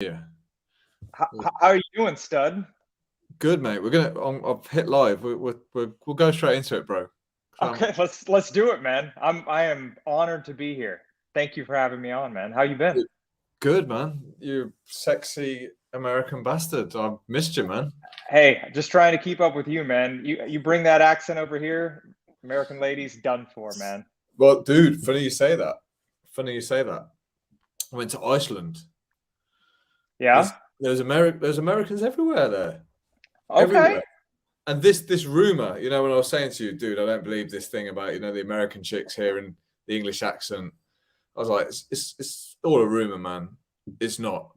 Yeah. How are you doing, stud? Good, mate. I've hit live. We'll go straight into it, bro. Okay, let's do it, man. I am honored to be here. Thank you for having me on, man. How you been? Good, man. You sexy American bastard. I missed you, man. Hey, just trying to keep up with you, man. You bring that accent over here, American ladies done for, man. Well, dude, funny you say that. Funny you say that. I went to Iceland. Yeah? There's Americans everywhere there. Okay. Everywhere. And this rumor, when I was saying to you, dude, I don't believe this thing about, the American chicks hearing the English accent. I was like, it's all a rumor, man. It's not.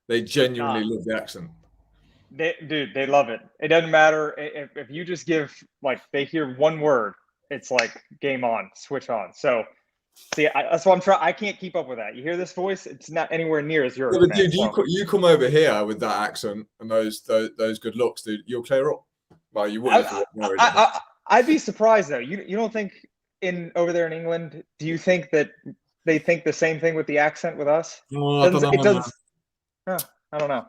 They genuinely Nah. love the accent. They love it. It doesn't matter if you just give they hear one word, it's like game on, switch on. So see, that's what I'm trying. I can't keep up with that. You hear this voice? It's not anywhere near as yours, Yeah, but man. dude, you come over here with that accent and those good looks, dude. You'll clear up. Well, you wouldn't if you were married. I'd be surprised though. You don't think in over there in England? Do you think that they think the same thing with the accent with us? Oh, I don't know. It doesn't. I don't know.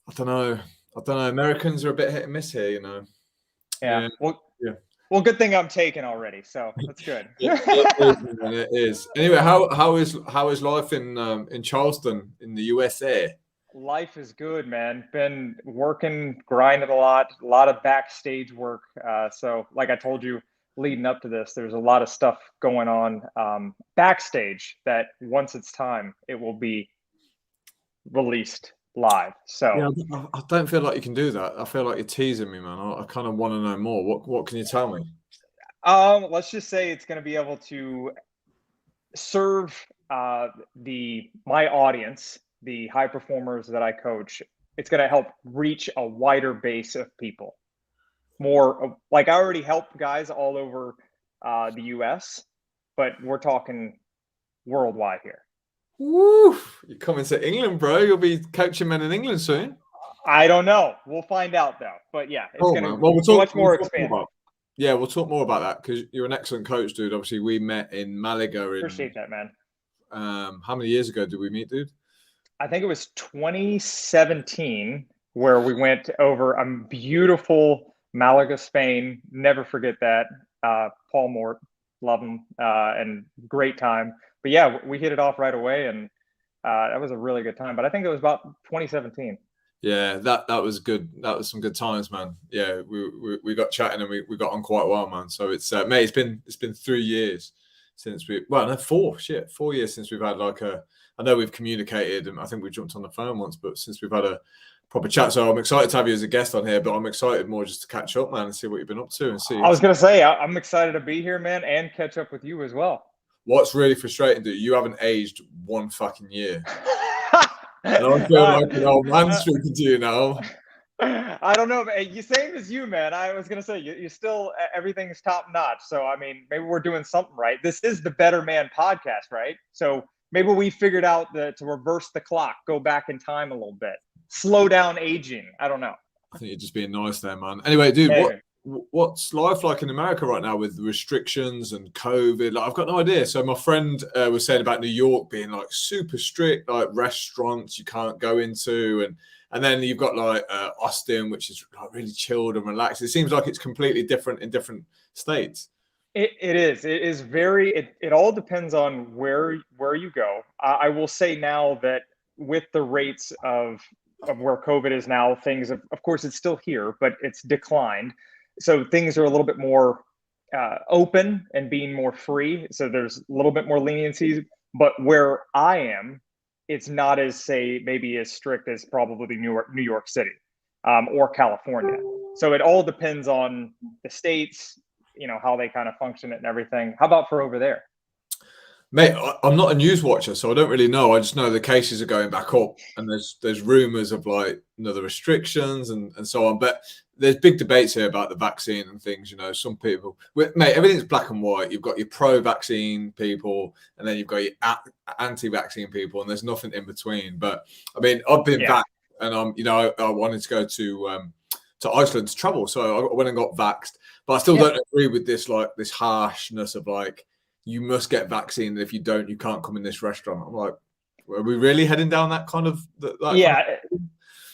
I don't know. Americans are a bit hit and miss here, Yeah. Well, yeah. Well, good thing I'm taken already, so that's good. It is. Anyway, how is life in Charleston in the USA? Life is good, man. Been working, grinding a lot of backstage work. So, like I told you, leading up to this, there's a lot of stuff going on backstage that once it's time, it will be released live. So, yeah, I don't feel like you can do that. I feel like you're teasing me, man. I kind of want to know more. What can you tell me? let's just say it's going to be able to serve my audience, the high performers that I coach. It's going to help reach a wider base of people. More like I already help guys all over the U.S., but we're talking worldwide here. Woo! You're coming to England, bro. You'll be coaching men in England soon. I don't know. We'll find out though. But yeah, it's going to be much more expanded. Yeah, we'll talk more about that because you're an excellent coach, dude. Obviously, we met in Malaga. Appreciate that, man. How many years ago did we meet, dude? I think it was 2017 where we went over a beautiful Malaga, Spain. Never forget that. Paul Mort, love him, and great time. But yeah, we hit it off right away, and that was a really good time. But I think it was about 2017. Yeah, that was good. That was some good times, man. Yeah, we got chatting and we got on quite well, man. So it's mate, it's been 3 years since 4 years since we've had I know we've communicated and I think we jumped on the phone once, but since we've had a proper chat. So I'm excited to have you as a guest on here, but I'm excited more just to catch up, man, and see what you've been up to and see. I was gonna say I'm excited to be here, man, and catch up with you as well. What's really frustrating, dude, you haven't aged one fucking year. I don't feel like an old man speaking to you now. I don't know, man. You same as you, man. I was gonna say you still everything's top notch. So I mean, maybe we're doing something right. This is the Better Man podcast, right? So maybe we figured out to reverse the clock, go back in time a little bit, slow down aging. I don't know. I think you're just being nice there, man. Anyway, dude, what's life like in America right now with restrictions and COVID? Like, I've got no idea. So my friend was saying about New York being like super strict, like restaurants you can't go into, and then you've got like Austin, which is like really chilled and relaxed. It seems like it's completely different in different states. It is. It is very. It all depends on where you go. I will say now that with the rates of where COVID is now, things of course it's still here, but it's declined. So things are a little bit more open and being more free. So there's a little bit more leniency. But where I am, it's not as maybe as strict as probably New York City or California. So it all depends on the states, how they kind of function it and everything. How about for over there? Mate, I'm not a news watcher, so I don't really know. I just know the cases are going back up, and there's rumors of the restrictions and so on. But there's big debates here about the vaccine and things. Some people, mate, everything's black and white. You've got your pro-vaccine people, and then you've got your anti-vaccine people, and there's nothing in between. But I mean, I've been back, and I wanted to go to Iceland to travel, so I went and got vaxxed. But I still don't agree with this this harshness of you must get vaccinated. If you don't, you can't come in this restaurant. I'm like, Are we really heading down that kind of that kind Yeah. of...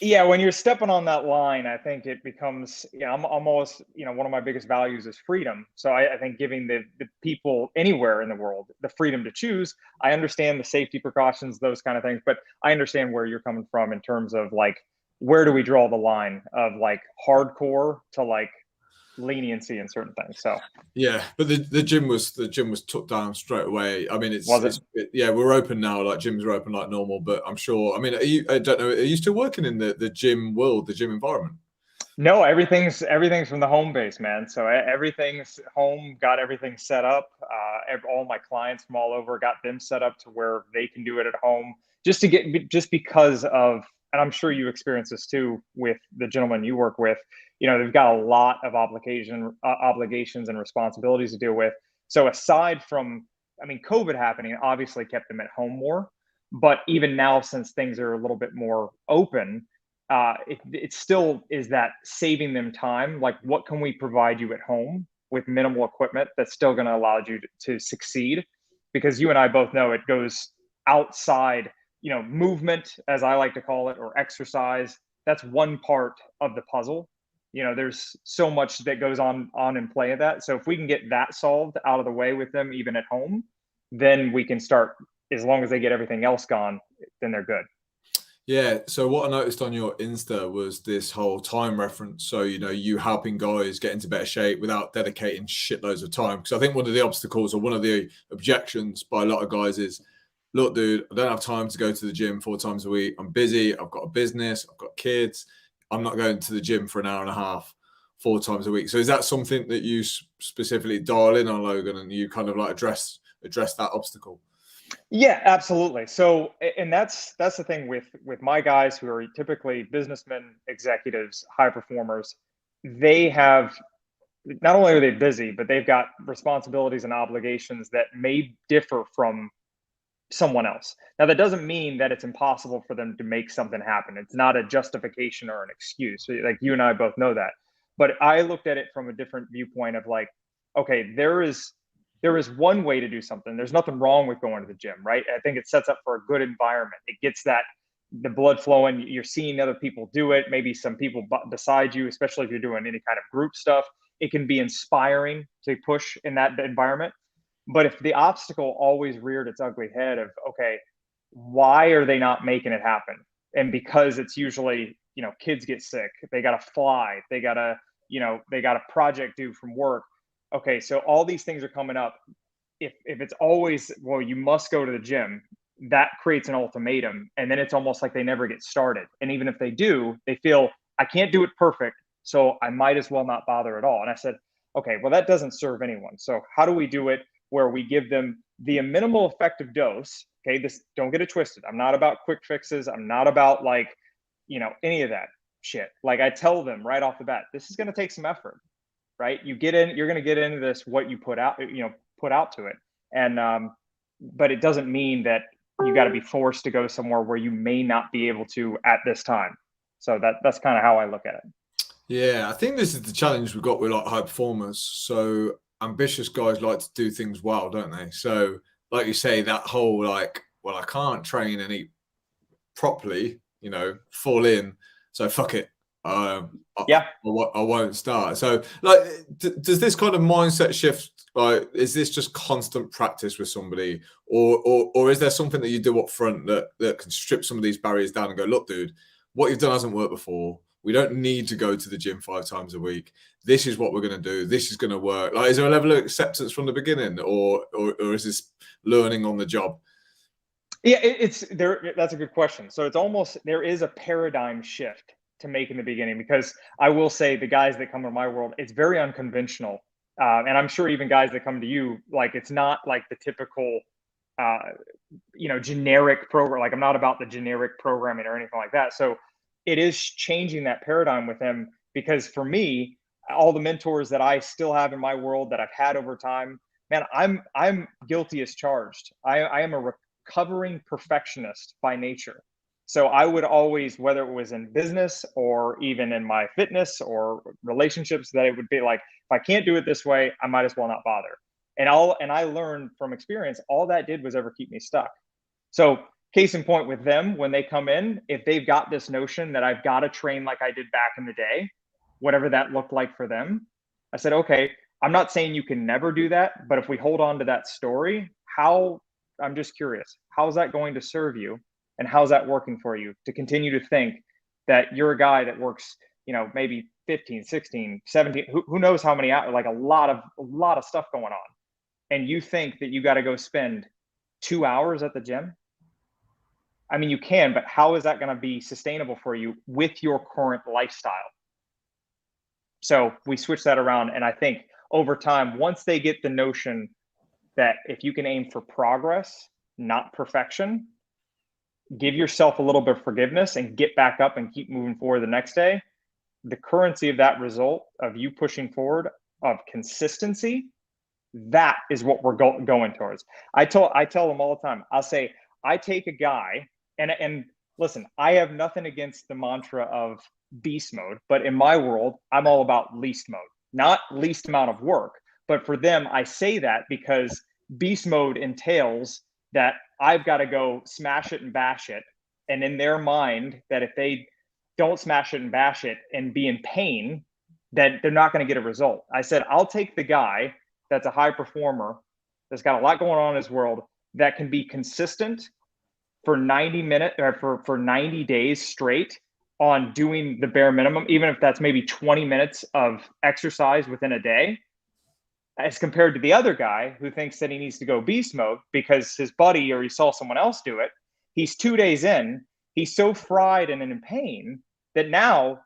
Yeah, when you're stepping on that line, I think it becomes, I'm almost, one of my biggest values is freedom. So I think giving the people anywhere in the world the freedom to choose. I understand the safety precautions, those kind of things, but I understand where you're coming from in terms of like, where do we draw the line of like hardcore to like leniency in certain things. So Yeah, but the gym was took down straight away. I mean, was it? yeah, we're open now. Like gyms are open like normal, but I'm sure. I mean, I don't know. Are you still working in the gym world, the gym environment? No, everything's from the home base, man. So everything's home, got everything set up. All my clients from all over got them set up to where they can do it at home, just because of, and I'm sure you experience this too with the gentleman you work with. They've got a lot of obligations and responsibilities to deal with. So aside from, I mean, COVID happening obviously kept them at home more, but even now, since things are a little bit more open, it still is that saving them time. Like, what can we provide you at home with minimal equipment that's still going to allow you to succeed? Because you and I both know it goes outside, movement, as I like to call it, or exercise. That's one part of the puzzle. There's so much that goes on in play of that. So if we can get that solved out of the way with them, even at home, then we can start. As long as they get everything else gone, then they're good. Yeah. So what I noticed on your Insta was this whole time reference. So, you helping guys get into better shape without dedicating shitloads of time. Because I think one of the obstacles or one of the objections by a lot of guys is, look, dude, I don't have time to go to the gym 4 times a week. I'm busy. I've got a business. I've got kids. I'm not going to the gym for an hour and a half 4 times a week. So is that something that you specifically dial in on, Logan, and you kind of like address that obstacle? Yeah, absolutely. So, and that's the thing with my guys who are typically businessmen, executives, high performers. They have, not only are they busy, but they've got responsibilities and obligations that may differ from someone else. Now, that doesn't mean that it's impossible for them to make something happen. It's not a justification or an excuse. Like, you and I both know that. But I looked at it from a different viewpoint of like, okay, there is one way to do something. There's nothing wrong with going to the gym, right? I think it sets up for a good environment. It gets the blood flowing. You're seeing other people do it. Maybe some people beside you, especially if you're doing any kind of group stuff. It can be inspiring to push in that environment. But if the obstacle always reared its ugly head of, okay, why are they not making it happen? And because it's usually, kids get sick, they got to fly, they got a project due from work. Okay, so all these things are coming up. If it's always, well, you must go to the gym, that creates an ultimatum. And then it's almost like they never get started. And even if they do, they feel, I can't do it perfect, so I might as well not bother at all. And I said, okay, well, that doesn't serve anyone. So how do we do it where we give them the minimal effective dose? Okay, this, don't get it twisted. I'm not about quick fixes. I'm not about like, any of that shit. Like, I tell them right off the bat, this is going to take some effort, right? You're going to get into this, what you put out to it. And, but it doesn't mean that you got to be forced to go somewhere where you may not be able to at this time. So that's kind of how I look at it. Yeah, I think this is the challenge we've got with like high performers. So ambitious guys like to do things well, don't they? So like you say, that whole like, well, I can't train and eat properly, fall in. So fuck it. Yeah. I won't start. So like, does this kind of mindset shift, like, is this just constant practice with somebody, or is there something that you do up front that can strip some of these barriers down and go, look, dude, what you've done hasn't worked before. We don't need to go to the gym 5 times a week. This is what we're going to do. This is going to work. Like, is there a level of acceptance from the beginning, or is this learning on the job? Yeah, it's there. That's a good question. So it's almost, there is a paradigm shift to make in the beginning, because I will say the guys that come to my world, it's very unconventional. And I'm sure even guys that come to you, like, it's not like the typical, generic program. Like, I'm not about the generic programming or anything like that. So it is changing that paradigm with them, because for me, all the mentors that I still have in my world that I've had over time, man, I'm guilty as charged. I am a recovering perfectionist by nature. So I would always, whether it was in business or even in my fitness or relationships, that it would be like, if I can't do it this way, I might as well not bother. And I learned from experience, all that did was ever keep me stuck. So case in point with them, when they come in, if they've got this notion that I've got to train like I did back in the day, whatever that looked like for them, I said, okay, I'm not saying you can never do that, but if we hold on to that story, I'm just curious, how's that going to serve you? And how's that working for you to continue to think that you're a guy that works, maybe 15, 16, 17, who knows how many hours, like a lot of stuff going on. And you think that you got to go spend 2 hours at the gym? I mean, you can, but how is that going to be sustainable for you with your current lifestyle? So we switch that around. And I think over time, once they get the notion that if you can aim for progress, not perfection, give yourself a little bit of forgiveness and get back up and keep moving forward the next day, the currency of that result of you pushing forward, of consistency, that is what we're going towards. I tell them all the time, I'll say, I take a guy and listen, I have nothing against the mantra of beast mode, but in my world, I'm all about least mode, not least amount of work. But for them, I say that because beast mode entails that I've got to go smash it and bash it. And in their mind, that if they don't smash it and bash it and be in pain, that they're not going to get a result. I said, I'll take the guy that's a high performer, that's got a lot going on in his world, that can be consistent for 90 minutes or for 90 days straight on doing the bare minimum, even if that's maybe 20 minutes of exercise within a day, as compared to the other guy who thinks that he needs to go beast mode because his buddy or he saw someone else do it. He's 2 days in, he's so fried and in pain that now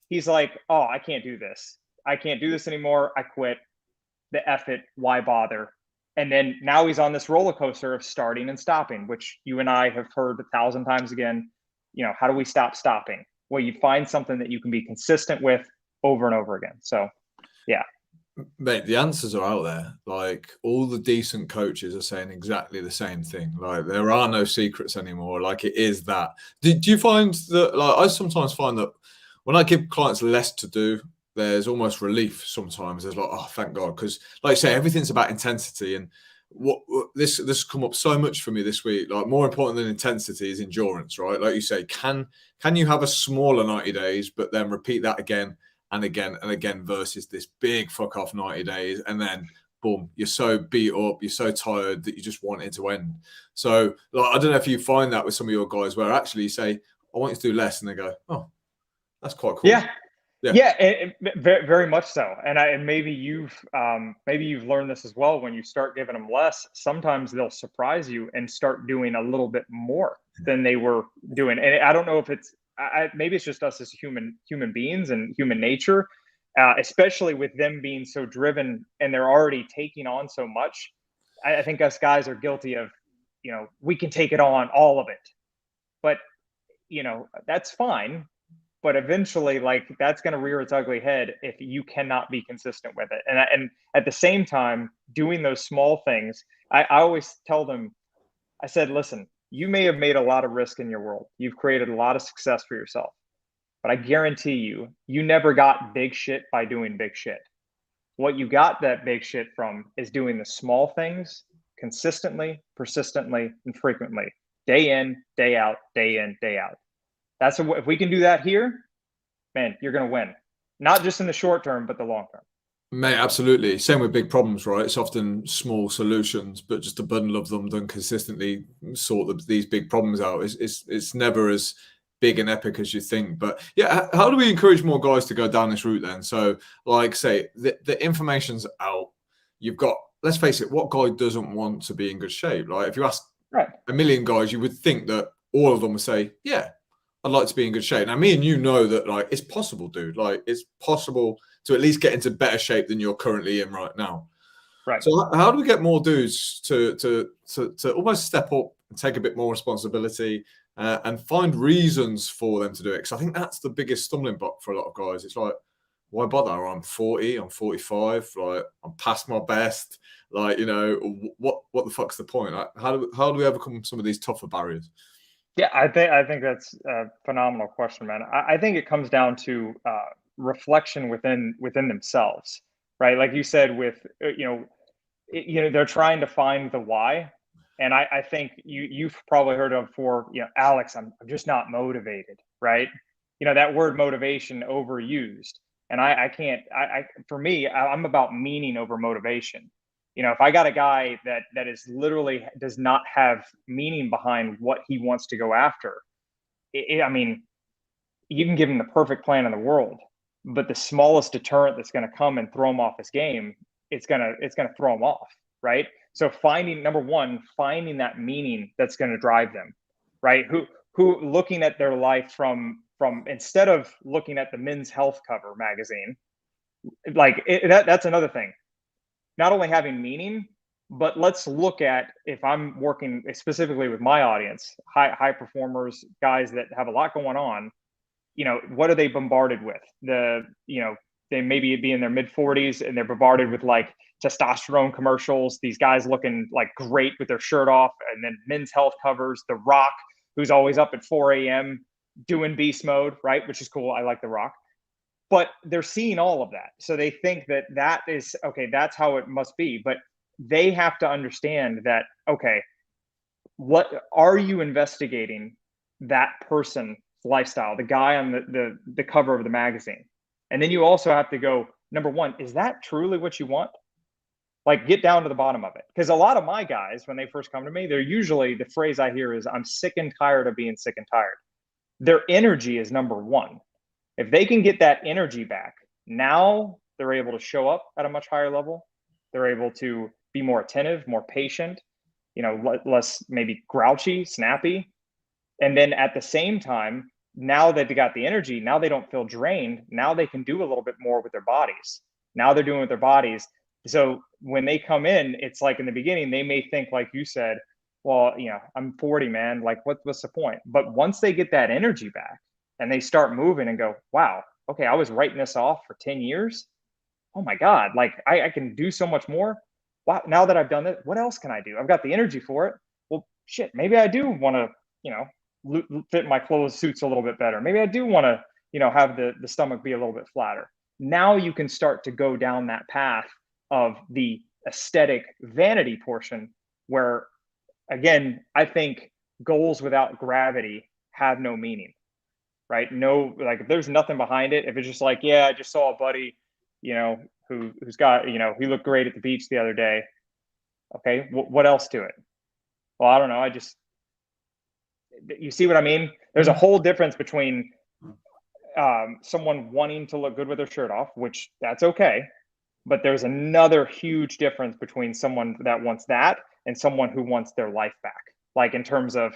he's like, oh, I can't do this. I can't do this anymore. I quit. The F it, why bother? And then now he's on this roller coaster of starting and stopping, which you and I have heard 1,000 times again. How do we stop stopping? Well, you find something that you can be consistent with over and over again. So, yeah. Mate, the answers are out there. Like, all the decent coaches are saying exactly the same thing. Like, there are no secrets anymore. Like, it is that. Do you find that, like, I sometimes find that when I give clients less to do, there's almost relief sometimes. There's like, oh, thank God. Because, like you say, everything's about intensity. And what this has come up so much for me this week. Like, more important than intensity is endurance, right? Like you say, can you have a smaller 90 days, but then repeat that again and again and again versus this big fuck off 90 days, and then boom, you're so beat up, you're so tired that you just want it to end. So, like, I don't know if you find that with some of your guys where actually you say, I want you to do less, and they go, oh, that's quite cool. Yeah, very, very much so. And maybe you've learned this as well. When you start giving them less, sometimes they'll surprise you and start doing a little bit more than they were doing. And I don't know if it's maybe it's just us as human beings and human nature, especially with them being so driven and they're already taking on so much. I think us guys are guilty of, we can take it on, all of it, but that's fine. But eventually, like, that's going to rear its ugly head if you cannot be consistent with it. And at the same time, doing those small things, I always tell them, I said, listen, you may have made a lot of risk in your world. You've created a lot of success for yourself. But I guarantee you never got big shit by doing big shit. What you got that big shit from is doing the small things consistently, persistently, and frequently. Day in, day out, day in, day out. If we can do that here, man, you're going to win. Not just in the short term, but the long term. Mate, absolutely. Same with big problems, right? It's often small solutions, but just a bundle of them done consistently sort these big problems out. It's never as big and epic as you think. But yeah, how do we encourage more guys to go down this route then? So, like, say, the information's out. You've got, let's face it, what guy doesn't want to be in good shape? Like, if you ask a million guys, you would think that all of them would say, yeah, I'd like to be in good shape. Now, me and you know that, like, it's possible, dude. Like, it's possible to at least get into better shape than you're currently in right now. Right. So how do we get more dudes to almost step up and take a bit more responsibility and find reasons for them to do it? Because I think that's the biggest stumbling block for a lot of guys. It's like, why bother? I'm 40, I'm 45, like, I'm past my best. Like, what the fuck's the point? Like, how do we overcome some of these tougher barriers? Yeah, I think that's a phenomenal question, man. I think it comes down to reflection within themselves, right? Like you said, with they're trying to find the why. And I think you've probably heard of before, Alex, I'm just not motivated, right? That word motivation overused. And I can't, for me, I'm about meaning over motivation. If I got a guy that is literally does not have meaning behind what he wants to go after, I mean, you can give him the perfect plan in the world, but the smallest deterrent that's going to come and throw him off his game, it's gonna throw him off, right? So number one, finding that meaning that's going to drive them, right? Who looking at their life from instead of looking at the Men's Health cover magazine, that's another thing. Not only having meaning, but let's look at, if I'm working specifically with my audience, high performers, guys that have a lot going on, what are they bombarded with? They maybe be in their mid 40s and they're bombarded with like testosterone commercials, these guys looking like great with their shirt off, and then Men's Health covers, The Rock, who's always up at 4 a.m. doing beast mode, right? Which is cool. I like The Rock. But they're seeing all of that. So they think that is, okay, that's how it must be. But they have to understand that, okay, what are you investigating that person's lifestyle, the guy on the cover of the magazine? And then you also have to go, number one, is that truly what you want? Like, get down to the bottom of it. Because a lot of my guys, when they first come to me, they're usually, the phrase I hear is, I'm sick and tired of being sick and tired. Their energy is number one. If they can get that energy back, now they're able to show up at a much higher level. They're able to be more attentive, more patient, less maybe grouchy, snappy. And then at the same time, now that they got the energy, now they don't feel drained. Now they can do a little bit more with their bodies. Now they're doing with their bodies. So when they come in, it's like in the beginning, they may think, like you said, well, I'm 40, man. Like, what's the point? But once they get that energy back and they start moving and go, wow, okay, I was writing this off for 10 years. Oh my God, like I can do so much more. Wow, now that I've done it, what else can I do? I've got the energy for it. Well, shit, maybe I do want to, fit my clothes suits a little bit better. Maybe I do want to, have the stomach be a little bit flatter. Now you can start to go down that path of the aesthetic vanity portion where, again, I think goals without gravity have no meaning, right? No, like if there's nothing behind it, if it's just like, yeah, I just saw a buddy, who's got, he looked great at the beach the other day. Okay, what else to it? Well, I don't know. You see what I mean? There's a whole difference between someone wanting to look good with their shirt off, which that's okay. But there's another huge difference between someone that wants that and someone who wants their life back. Like in terms of,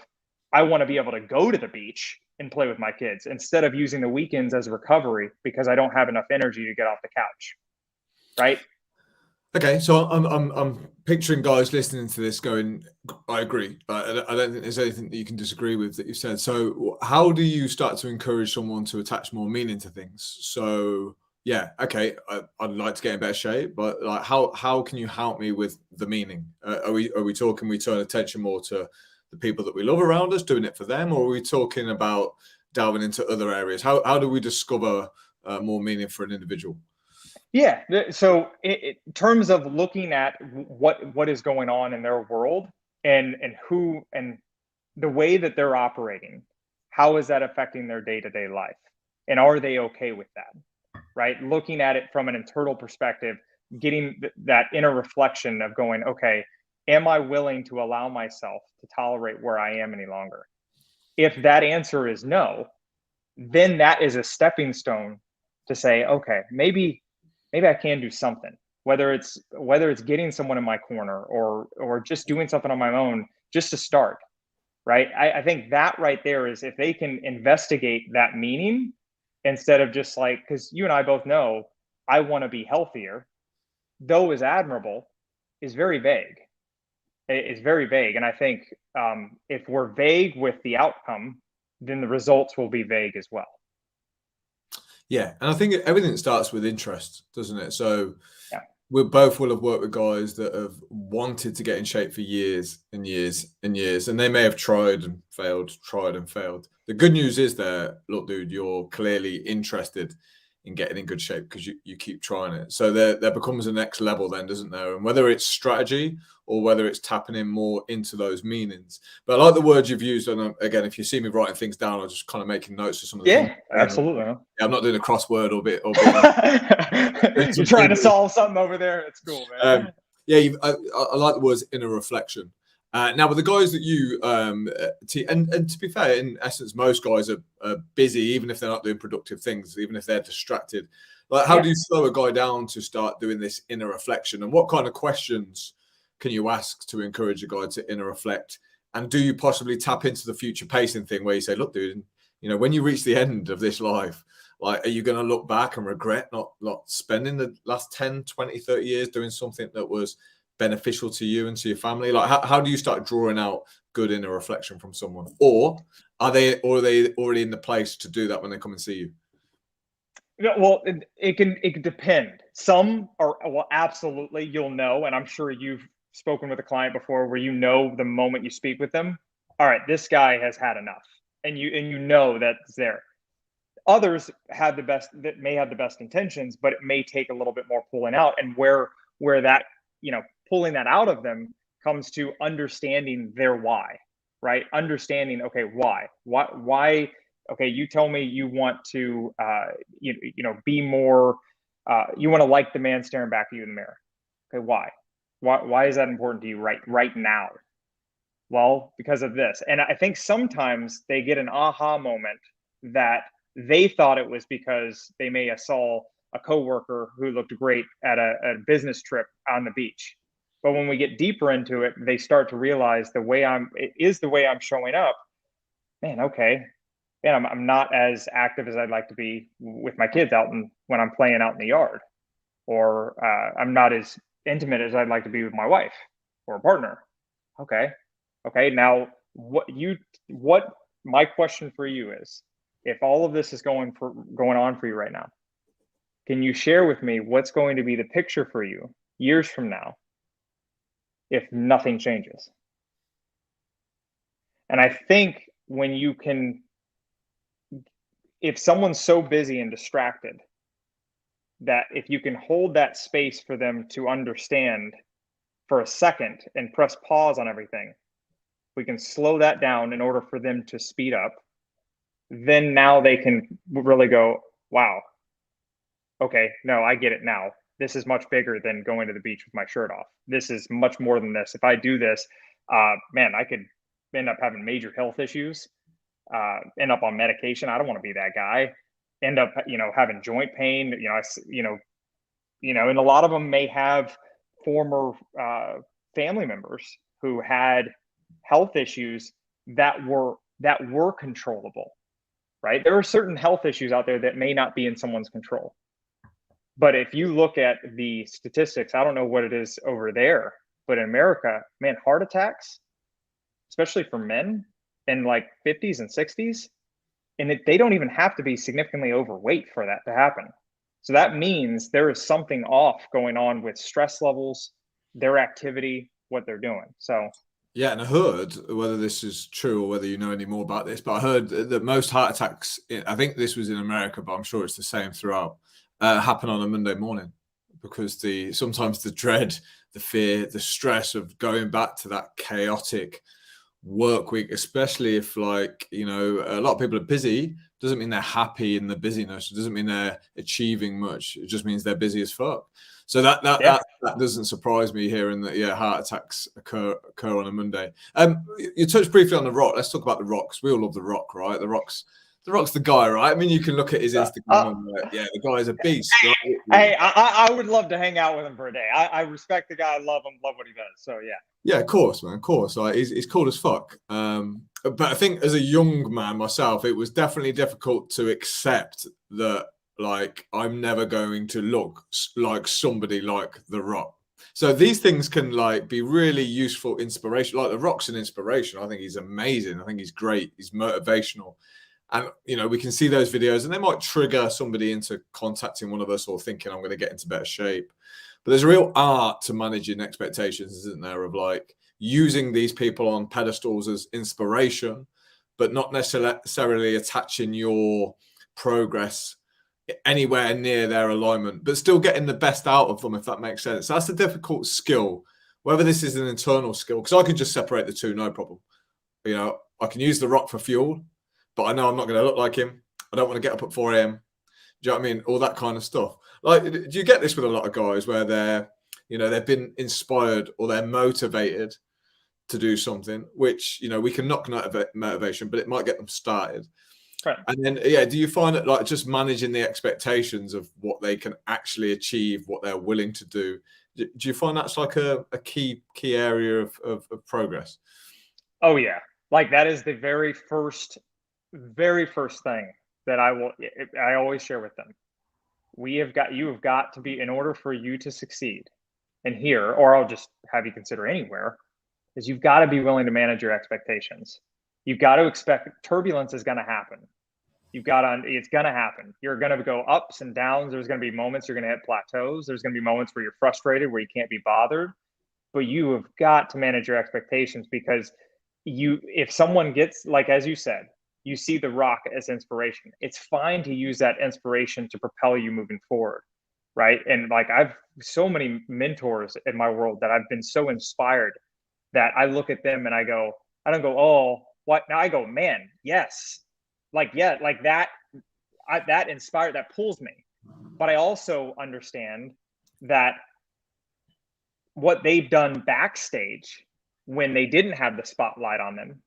I want to be able to go to the beach and play with my kids instead of using the weekends as recovery because I don't have enough energy to get off the couch. Right? Okay, so I'm picturing guys listening to this going, I agree. I don't think there's anything that you can disagree with that you've said. So how do you start to encourage someone to attach more meaning to things? So yeah, okay, I'd like to get in better shape, but like how can you help me with the meaning? Are we talking we turn attention more to the people that we love around us, doing it for them, or are we talking about delving into other areas? How do we discover more meaning for an individual? Yeah. So in terms of looking at what is going on in their world and who and the way that they're operating, how is that affecting their day-to-day life? And are they okay with that? Right? Looking at it from an internal perspective, getting that inner reflection of going, okay, am I willing to allow myself to tolerate where I am any longer? If that answer is no, then that is a stepping stone to say, okay, maybe I can do something, whether it's getting someone in my corner or just doing something on my own, just to start. Right. I think that right there is, if they can investigate that meaning instead of just like, because you and I both know, I want to be healthier, though is admirable, is very vague. It's very vague. And I think if we're vague with the outcome, then the results will be vague as well. Yeah, and I think everything starts with interest, doesn't it? So yeah, we both will have worked with guys that have wanted to get in shape for years and years and years, and they may have tried and failed. The good news is look, dude, you're clearly interested in getting in good shape because you keep trying it. So there becomes a next level then, doesn't there? And whether it's strategy or whether it's tapping in more into those meanings. But I like the words you've used. And again, if you see me writing things down, I'm just kind of making notes of some of the things. Absolutely. Yeah, I'm not doing a crossword or bit. You're trying to solve something over there. It's cool, man. I like the words inner reflection. Now, with the guys that you and to be fair, in essence, most guys are busy, even if they're not doing productive things, even if they're distracted. Like, how do you slow a guy down to start doing this inner reflection? And what kind of questions can you ask to encourage a guy to inner reflect? And do you possibly tap into the future pacing thing where you say, look, dude, when you reach the end of this life, like, are you going to look back and regret not spending the last 10, 20, 30 years doing something that was beneficial to you and to your family? Like, how do you start drawing out good inner reflection from someone? Or are they already in the place to do that when they come and see you? Well, it can depend. Some are, well, absolutely, you'll know, and I'm sure you've spoken with a client before where the moment you speak with them, all right, this guy has had enough, and you know that's there. Others may have the best intentions, but it may take a little bit more pulling out, and where that, pulling that out of them comes to understanding their why, right? Understanding, okay, why, okay, you tell me you want to, be more, you want to like the man staring back at you in the mirror. Okay, why is that important to you right now? Well, because of this. And I think sometimes they get an aha moment that they thought it was because they may have saw a coworker who looked great at a business trip on the beach. But when we get deeper into it, they start to realize the way I'm showing up. Man, okay. Man, I'm not as active as I'd like to be with my kids when I'm playing out in the yard, or I'm not as intimate as I'd like to be with my wife or a partner. Okay. Now, what my question for you is, if all of this is going on for you right now, can you share with me what's going to be the picture for you years from now if nothing changes? And I think if someone's so busy and distracted, that if you can hold that space for them to understand for a second and press pause on everything, we can slow that down in order for them to speed up. Then now they can really go, wow, okay, no, I get it now. This is much bigger than going to the beach with my shirt off. This is much more than this. If I do this, man, I could end up having major health issues, end up on medication. I don't want to be that guy. End up, having joint pain. And a lot of them may have former family members who had health issues that were controllable, right? There are certain health issues out there that may not be in someone's control. But if you look at the statistics, I don't know what it is over there, but in America, man, heart attacks, especially for men in like 50s and 60s, and they don't even have to be significantly overweight for that to happen. So that means there is something off going on with stress levels, their activity, what they're doing. So yeah, and I heard, whether this is true or whether you know any more about this, but I heard that most heart attacks, I think this was in America, but I'm sure it's the same throughout, happen on a Monday morning, because sometimes the dread, the fear, the stress of going back to that chaotic work week, especially if a lot of people are busy, doesn't mean they're happy in the busyness. It doesn't mean they're achieving much. It just means they're busy as fuck. So that doesn't surprise me hearing that heart attacks occur on a Monday. You touched briefly on The Rock. Let's talk about The Rock. We all love The Rock, right? The Rock's the guy, right? I mean, you can look at his Instagram and the guy's a beast. Right? Hey, I would love to hang out with him for a day. I respect the guy. I love him. Love what he does. So yeah. Yeah, of course, man. Of course. Like, he's cool as fuck. But I think as a young man myself, it was definitely difficult to accept that, like, I'm never going to look like somebody like The Rock. So these things can be really useful inspiration. Like, The Rock's an inspiration. I think he's amazing. I think he's great. He's motivational. And, we can see those videos and they might trigger somebody into contacting one of us or thinking I'm going to get into better shape. But there's a real art to managing expectations, isn't there? Of using these people on pedestals as inspiration, but not necessarily attaching your progress anywhere near their alignment, but still getting the best out of them, if that makes sense. That's a difficult skill, whether this is an internal skill, because I can just separate the two, no problem. You know, I can use the rock for fuel, but I know I'm not going to look like him. I don't want to get up at 4 a.m. Do you know what I mean? All that kind of stuff. Like, do you get this with a lot of guys where they're, you know, they've been inspired or they're motivated to do something, which, you know, we can knock motivation, but it might get them started. Right. And then, yeah, do you find it like just managing the expectations of what they can actually achieve, what they're willing to do? Do you find that's like a key area of progress? Oh yeah. Like that is the very first thing that I always share with them. You have got to be, in order for you to succeed and here, or I'll just have you consider anywhere, is you've got to be willing to manage your expectations. You've got to expect turbulence is going to happen. It's going to happen. You're going to go ups and downs. There's going to be moments you're going to hit plateaus. There's going to be moments where you're frustrated, where you can't be bothered, but you have got to manage your expectations, because if someone gets, like, as you said, you see the rock as inspiration, it's fine to use that inspiration to propel you moving forward. Right. And like, I've so many mentors in my world that I've been so inspired that I look at them and I don't go, oh, what? Now I go, man, yes. Like, yeah, like that pulls me. But I also understand that what they've done backstage when they didn't have the spotlight on them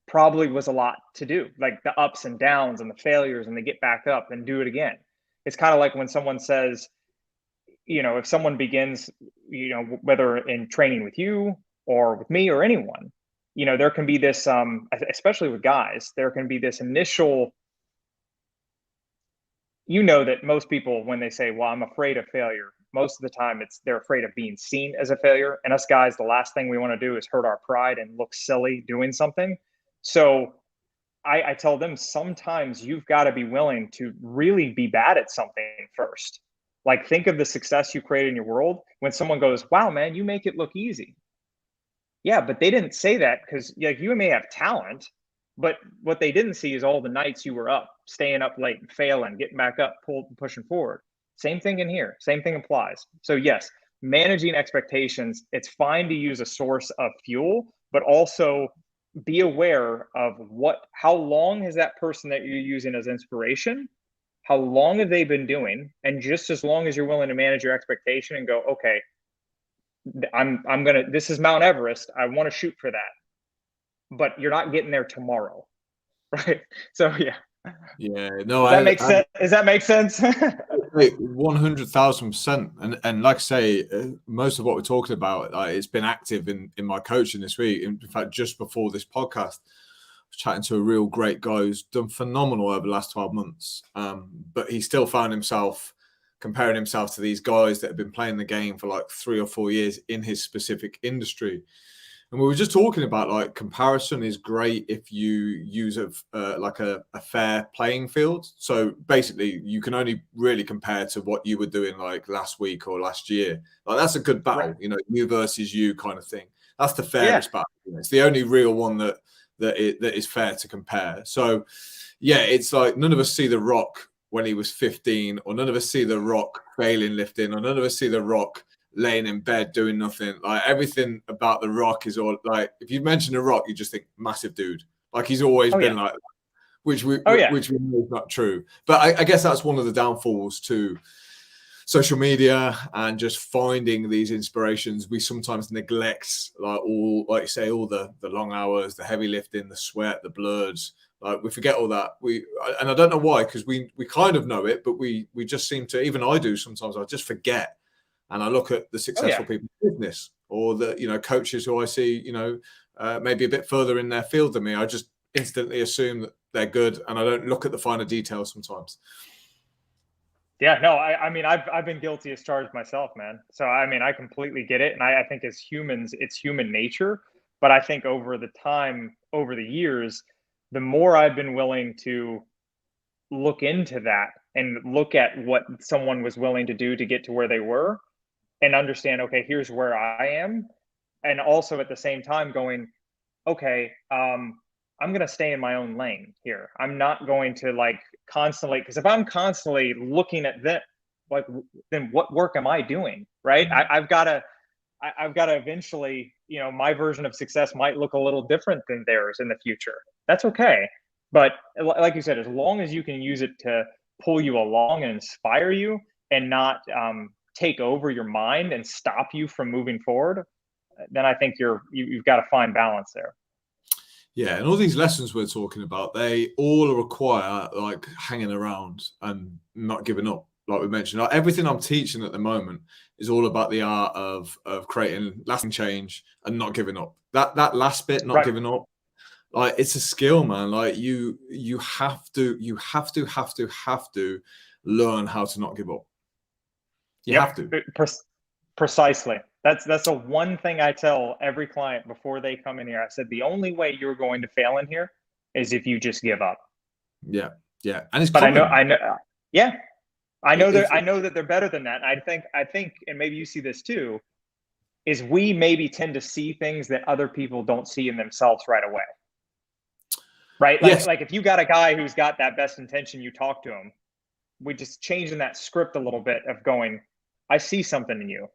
probably was a lot to do, like the ups and downs and the failures, and they get back up and do it again. It's kind of like when someone says, you know, if someone begins, you know, whether in training with you or with me or anyone, you know, there can be this, especially with guys, there can be this initial, you know, that most people, when they say, well, I'm afraid of failure, most of the time they're afraid of being seen as a failure. And us guys, the last thing we want to do is hurt our pride and look silly doing something. So I tell them, sometimes you've got to be willing to really be bad at something first. Like, think of the success you create in your world. When someone goes, wow, man, you make it look easy. Yeah, but they didn't say that because, like, you may have talent, but what they didn't see is all the nights you were up, staying up late and failing, getting back up, pushing forward. Same thing in here. Same thing applies. So yes, managing expectations, it's fine to use a source of fuel, but also be aware of how long has that person that you're using as inspiration, how long have they been doing? And just as long as you're willing to manage your expectation and go, okay, this is Mount Everest, I want to shoot for that, but you're not getting there tomorrow. Right. So yeah. Yeah, no, does that make sense? 100,000%. And like I say, most of what we're talking about, it's been active in my coaching this week. In fact, just before this podcast, I was chatting to a real great guy who's done phenomenal over the last 12 months. But he still found himself comparing himself to these guys that have been playing the game for like 3 or 4 years in his specific industry. And we were just talking about, like, comparison is great if you use a fair playing field. So basically, you can only really compare to what you were doing like last week or last year. Like, that's a good battle, right? You know, you versus you kind of thing. That's the fairest battle. It's the only real one that is fair to compare. So yeah, it's like none of us see The Rock when he was 15, or none of us see The Rock failing lifting, or none of us see The Rock laying in bed doing nothing. Like, everything about The Rock is all, like, if you mention The Rock, you just think massive dude. Like, he's always been like that, which we know is not true. But I guess that's one of the downfalls to social media and just finding these inspirations. We sometimes neglect, like you say, all the long hours, the heavy lifting, the sweat, the bloods. Like, we forget all that. And I don't know why, because we kind of know it, but we just seem to, even I do sometimes, I just forget. And I look at the successful people in business, or the, you know, coaches who I see, you know, maybe a bit further in their field than me. I just instantly assume that they're good, and I don't look at the finer details sometimes. Yeah, no, I mean, I've been guilty as charged myself, man. So I mean, I completely get it, and I think as humans, it's human nature. But I think over the years, the more I've been willing to look into that and look at what someone was willing to do to get to where they were, and understand, okay, here's where I am. And also at the same time going, okay, I'm going to stay in my own lane here. I'm not going to like constantly, because if I'm constantly looking at that, like, then what work am I doing? Right. I've got to eventually, you know, my version of success might look a little different than theirs in the future. That's okay. But like you said, as long as you can use it to pull you along and inspire you and not take over your mind and stop you from moving forward, then I think you've got to find balance there. Yeah, and all these lessons we're talking about, they all require like hanging around and not giving up. Like we mentioned, like, everything I'm teaching at the moment is all about the art of creating lasting change and not giving up. That last bit, not giving up, like it's a skill, man. Like you have to learn how to not give up. You have to. Precisely. That's the one thing I tell every client before they come in here. I said the only way you're going to fail in here is if you just give up. Yeah, and it's. But common. I know. Yeah, I know that they're better than that. I think, and maybe you see this too, is we maybe tend to see things that other people don't see in themselves right away. Right? Like if you got a guy who's got that best intention, you talk to him. We just changing that script a little bit of going, I see something in you.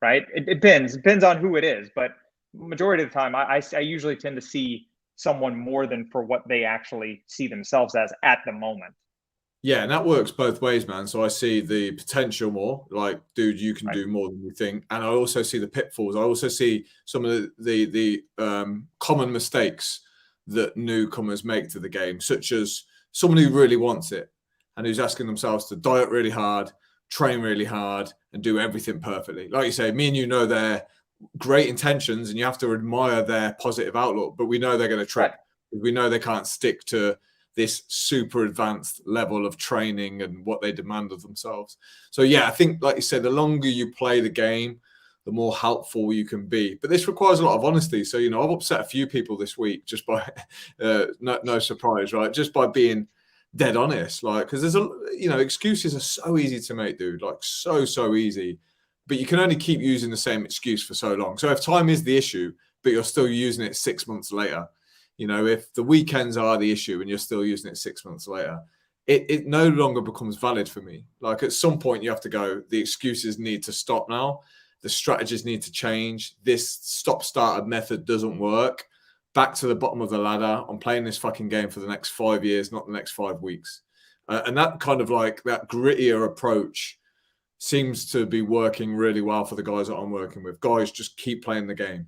Right? It depends on who it is, but majority of the time, I usually tend to see someone more than for what they actually see themselves as at the moment. Yeah, and that works both ways, man. So I see the potential more, like, dude, you can do more than you think, and I also see the pitfalls. I also see some of the common mistakes that newcomers make to the game, such as someone who really wants it and who's asking themselves to diet really hard, train really hard, and do everything perfectly. Like you say, me and you know their great intentions, and you have to admire their positive outlook, but we know they're going to trip. We know they can't stick to this super advanced level of training and what they demand of themselves. So yeah, I think, like you said, the longer you play the game, the more helpful you can be. But this requires a lot of honesty. So, you know, I've upset a few people this week just by, no surprise, right? Just by being dead honest, like, because there's excuses are so easy to make, dude, like so easy, but you can only keep using the same excuse for so long. So if time is the issue, but you're still using it 6 months later, you know, if the weekends are the issue and you're still using it 6 months later, it no longer becomes valid for me. Like at some point you have to go, the excuses need to stop now. The strategies need to change. This stop-starter method doesn't work. Back to the bottom of the ladder. I'm playing this fucking game for the next 5 years, not the next 5 weeks. And that kind of like that grittier approach seems to be working really well for the guys that I'm working with. Guys, just keep playing the game.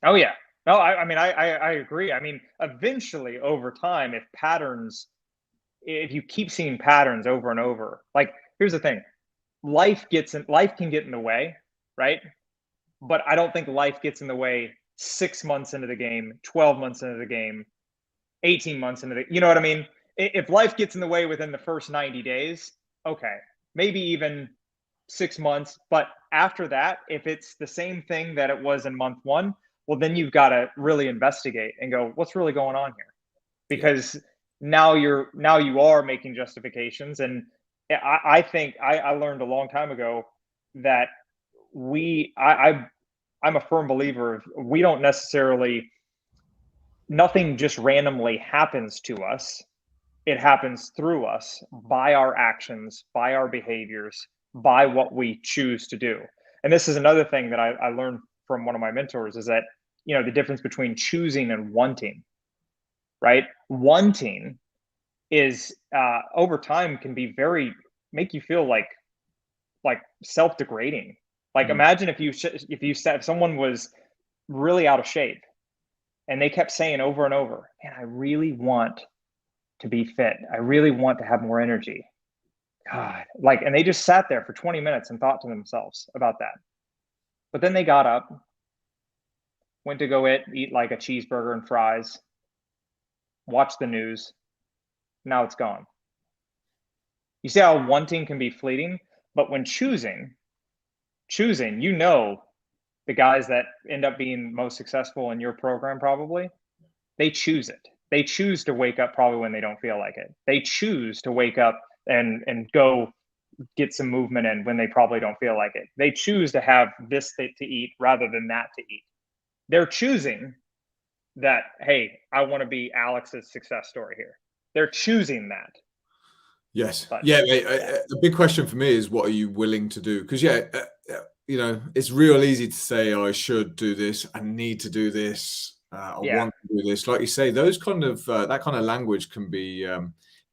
Oh, yeah. No, I mean, I agree. I mean, eventually over time, if you keep seeing patterns over and over, like here's the thing, life can get in the way, right? But I don't think life gets in the way 6 months into the game, 12 months into the game, 18 months into the, you know what I mean? If life gets in the way within the first 90 days, okay, maybe even 6 months. But after that, if it's the same thing that it was in month one, well, then you've got to really investigate and go, what's really going on here? Because now you are making justifications. And I think I learned a long time ago that I'm a firm believer of, we don't necessarily, nothing just randomly happens to us. It happens through us by our actions, by our behaviors, by what we choose to do. And this is another thing that I learned from one of my mentors, is that, you know, the difference between choosing and wanting, right? Wanting is over time can be make you feel like self-degrading. Like imagine if someone was really out of shape and they kept saying over and over, man, I really want to be fit. I really want to have more energy. God, like, and they just sat there for 20 minutes and thought to themselves about that. But then they got up, went to go eat like a cheeseburger and fries, watch the news. Now it's gone. You see how wanting can be fleeting, but when choosing, you know, the guys that end up being most successful in your program, probably, they choose it. They choose to wake up probably when they don't feel like it. They choose to wake up and go get some movement in when they probably don't feel like it. They choose to have this to eat rather than that to eat. They're choosing that, hey, I want to be Alex's success story here. They're choosing that. Yes. But Yeah. The big question for me is, what are you willing to do? Because it's real easy to say, I should do this, I need to do this, I want to do this. Like you say, those kind of that kind of language can be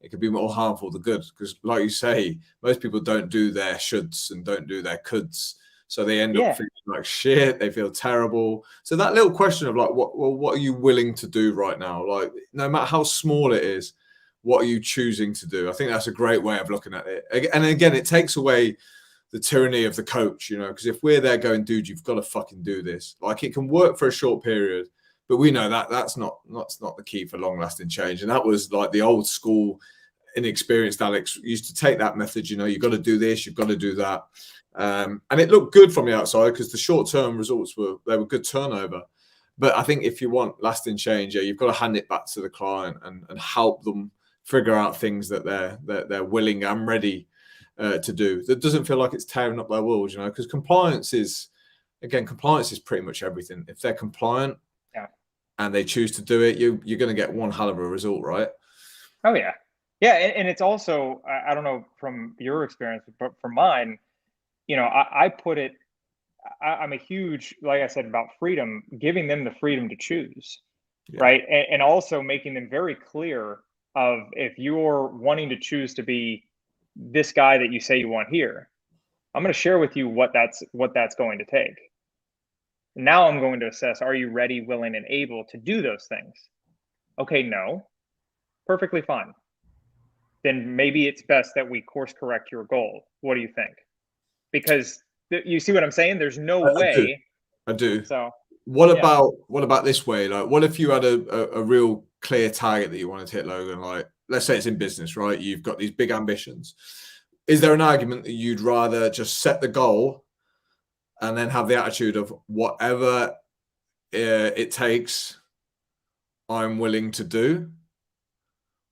it can be more harmful than good. Because, like you say, most people don't do their shoulds and don't do their coulds, so they end up feeling like shit. They feel terrible. So that little question of like, what are you willing to do right now? Like, no matter how small it is, what are you choosing to do? I think that's a great way of looking at it. And again, it takes away the tyranny of the coach, because if we're there going, dude, you've got to fucking do this. Like, it can work for a short period, but we know that that's not the key for long lasting change. And that was like the old school inexperienced Alex used to take that method. You've got to do this, you've got to do that. And it looked good from the outside because the short term results were good turnover. But I think if you want lasting change, you've got to hand it back to the client and help them figure out things that they're willing and ready to do. That doesn't feel like it's tearing up their world, because compliance is pretty much everything. If they're compliant and they choose to do it, you're going to get one hell of a result, right? Oh yeah. Yeah. And it's also, I don't know from your experience, but from mine, I put it, I'm a huge, like I said, about freedom, giving them the freedom to choose, right? And also making them very clear of, if you're wanting to choose to be this guy that you say you want here, I'm going to share with you what that's going to take. Now I'm going to assess, are you ready, willing, and able to do those things? Okay, no. Perfectly fine. Then maybe it's best that we course correct your goal. What do you think? Because you see what I'm saying? There's no way. I do. So what about this way? Like, what if you had a real clear target that you wanted to hit, Logan? Like, let's say it's in business, right? You've got these big ambitions. Is there an argument that you'd rather just set the goal and then have the attitude of whatever it takes, I'm willing to do?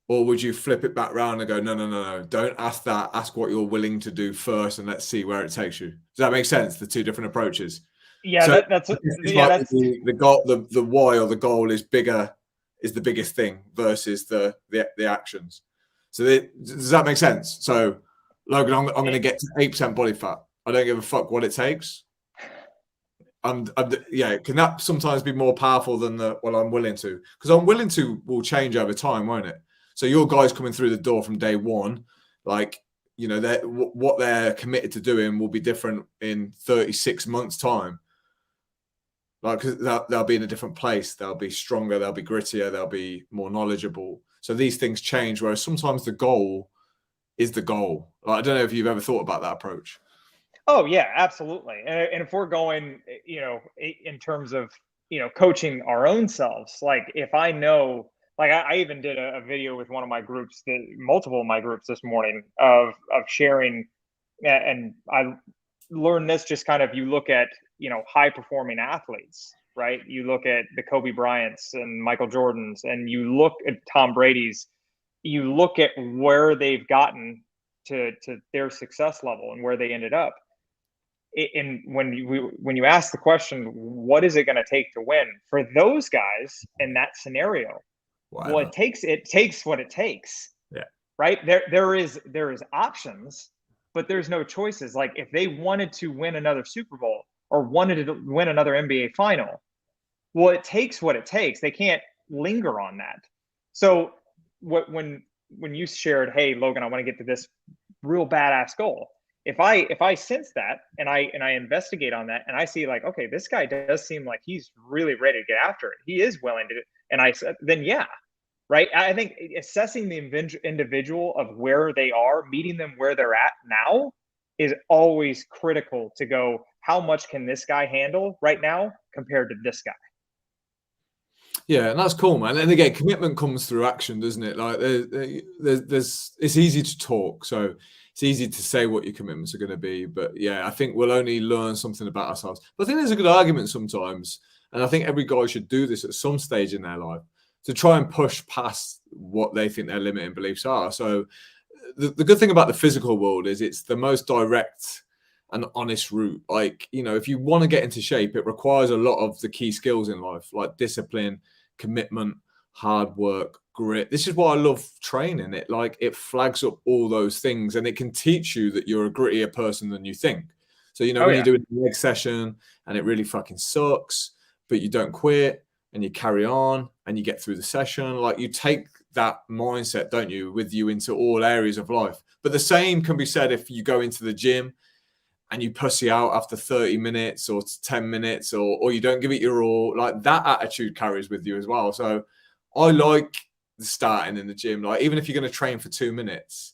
Or would you flip it back around and go, no, don't ask that. Ask what you're willing to do first, and let's see where it takes you. Does that make sense? The two different approaches. Yeah, so that's the goal. The why or the goal is bigger, is the biggest thing versus the actions. So does that make sense? So, Logan, I'm going to get to 8% body fat. I don't give a fuck what it takes. Can that sometimes be more powerful than I'm willing to? Because I'm willing to will change over time, won't it? So your guys coming through the door from day one, like, what they're committed to doing will be different in 36 months' time. Like, they'll be in a different place. They'll be stronger. They'll be grittier. They'll be more knowledgeable. So these things change, whereas sometimes the goal is the goal. Like, I don't know if you've ever thought about that approach. Oh yeah, absolutely. And if we're going, in terms of, coaching our own selves, like, if I know, like, I even did a video with one of my groups, multiple of my groups this morning, of sharing, and I learned this just kind of, you look at, high performing athletes, right? You look at the Kobe Bryants and Michael Jordans, and you look at Tom Brady's, you look at where they've gotten to their success level and where they ended up. And when you ask the question, what is it going to take to win for those guys in that scenario? Whatever. Well, it takes what it takes. Yeah. Right. There is options, but there's no choices. Like, if they wanted to win another Super Bowl or wanted to win another NBA final, well, it takes what it takes. They can't linger on that. So when you shared, hey, Logan, I want to get to this real badass goal. If I sense that and I investigate on that, and I see, like, okay, this guy does seem like he's really ready to get after it. He is willing to, and then yeah, right. I think assessing the individual of where they are, meeting them where they're at now, is always critical to go, how much can this guy handle right now compared to this guy? Yeah, and that's cool, man. And again, commitment comes through action, doesn't it? Like, it's easy to talk, so it's easy to say what your commitments are going to be. But yeah, I think we'll only learn something about ourselves. But I think there's a good argument sometimes, and I think every guy should do this at some stage in their life, to try and push past what they think their limiting beliefs are. So the good thing about the physical world is it's the most direct and honest route. Like, if you want to get into shape, it requires a lot of the key skills in life, like discipline, commitment, hard work, grit. This is why I love training. It flags up all those things, and it can teach you that you're a grittier person than you think. So, Oh when yeah. you're doing the leg session and it really fucking sucks, but you don't quit and you carry on and you get through the session, like, you take that mindset, don't you, with you into all areas of life. But the same can be said if you go into the gym and you pussy out after 30 minutes or 10 minutes, or you don't give it your all. Like, that attitude carries with you as well. So I like starting in the gym. Like, even if you're going to train for 2 minutes,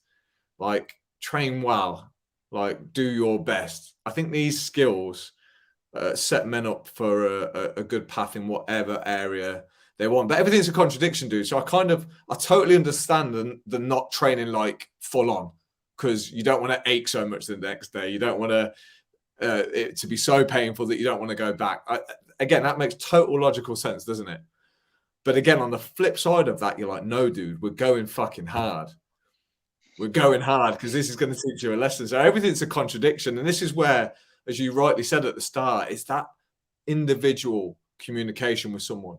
like, train well, like, do your best. I think these skills set men up for a good path in whatever area they want. But everything's a contradiction, dude. So I totally understand the not training like full on, because you don't want to ache so much the next day. You don't want to it to be so painful that you don't want to go back. Again, that makes total logical sense, doesn't it? But again, on the flip side of that, you're like, no, dude, we're going fucking hard. We're going hard because this is going to teach you a lesson. So everything's a contradiction. And this is where, as you rightly said at the start, it's that individual communication with someone.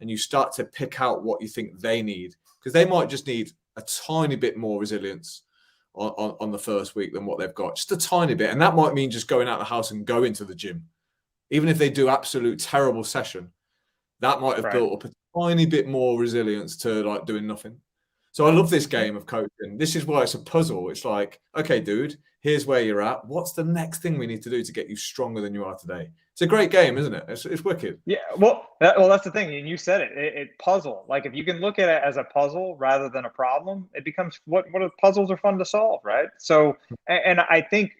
And you start to pick out what you think they need, because they might just need a tiny bit more resilience on the first week than what they've got, just a tiny bit. And that might mean just going out of the house and going to the gym. Even if they do absolute terrible session, that might have built up a tiny bit more resilience to like doing nothing. So I love this game of coaching. This is why it's a puzzle. It's like, okay, dude, here's where you're at. What's the next thing we need to do to get you stronger than you are today? It's a great game, isn't it? It's wicked. Yeah, well, that's the thing, and you said it puzzle. Like, if you can look at it as a puzzle rather than a problem, it becomes what puzzles are fun to solve, right? So, and I think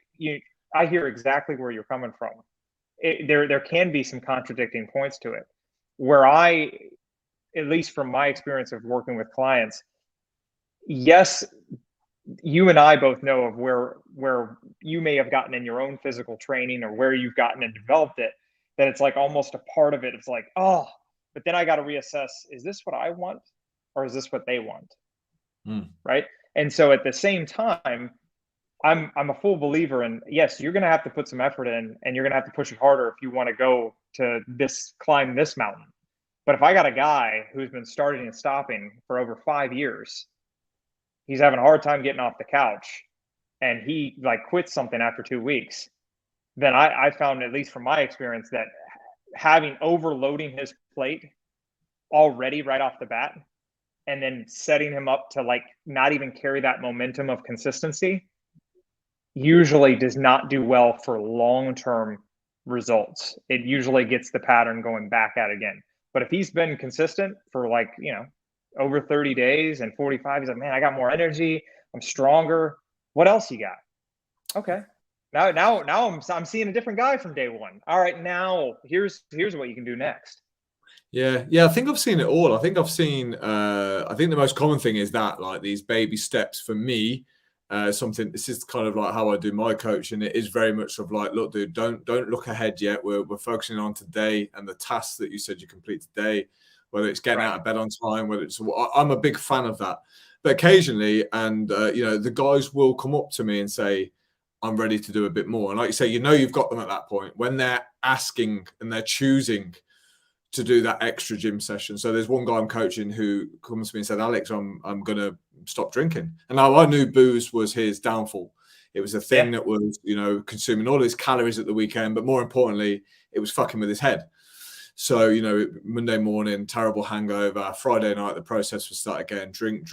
I hear exactly where you're coming from. There can be some contradicting points to it, where at least from my experience of working with clients, yes, you and I both know of where you may have gotten in your own physical training, or where you've gotten and developed it, that it's like almost a part of it. It's like, oh, but then I got to reassess, is this what I want, or is this what they want? Right. And so at the same time, I'm a full believer in, yes, you're going to have to put some effort in, and you're going to have to push it harder if you want to go to climb this mountain. But if I got a guy who's been starting and stopping for over 5 years, he's having a hard time getting off the couch, and he like quits something after 2 weeks, then I found, at least from my experience, that overloading his plate already right off the bat, and then setting him up to like not even carry that momentum of consistency, usually does not do well for long-term results. It usually gets the pattern going back at again. But if he's been consistent for like, over 30 days and 45, he's like, man, I got more energy, I'm stronger. What else you got? Okay. Now I'm seeing a different guy from day one. All right, now here's what you can do next. Yeah, I think I've seen it all. I think I've seen I think the most common thing is that, like, these baby steps for me. Something, this is kind of like how I do my coaching. It is very much of like, look, dude, don't look ahead yet. We're focusing on today and the tasks that you said you complete today, whether it's getting out of bed on time, whether it's, I'm a big fan of that. But occasionally, and the guys will come up to me and say, I'm ready to do a bit more. And like you say, you've got them at that point when they're asking and they're choosing to do that extra gym session. So there's one guy I'm coaching who comes to me and said, Alex, I'm going to stop drinking. And now I knew booze was his downfall. It was a thing that was, consuming all his calories at the weekend, but more importantly, it was fucking with his head. So, Monday morning, terrible hangover. Friday night, the process would start again, drink,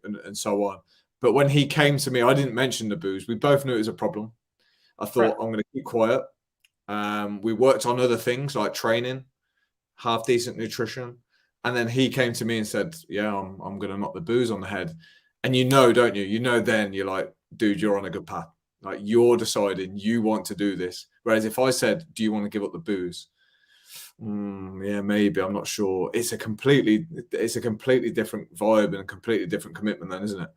and so on. But when he came to me, I didn't mention the booze. We both knew it was a problem. I thought, I'm going to keep quiet. We worked on other things like training, half decent nutrition. And then he came to me and said, yeah, I'm going to knock the booze on the head. And don't you? Then you're like, dude, you're on a good path. Like, you're deciding you want to do this. Whereas if I said, do you want to give up the booze? Yeah, maybe, I'm not sure. It's a completely different vibe and a completely different commitment then, isn't it?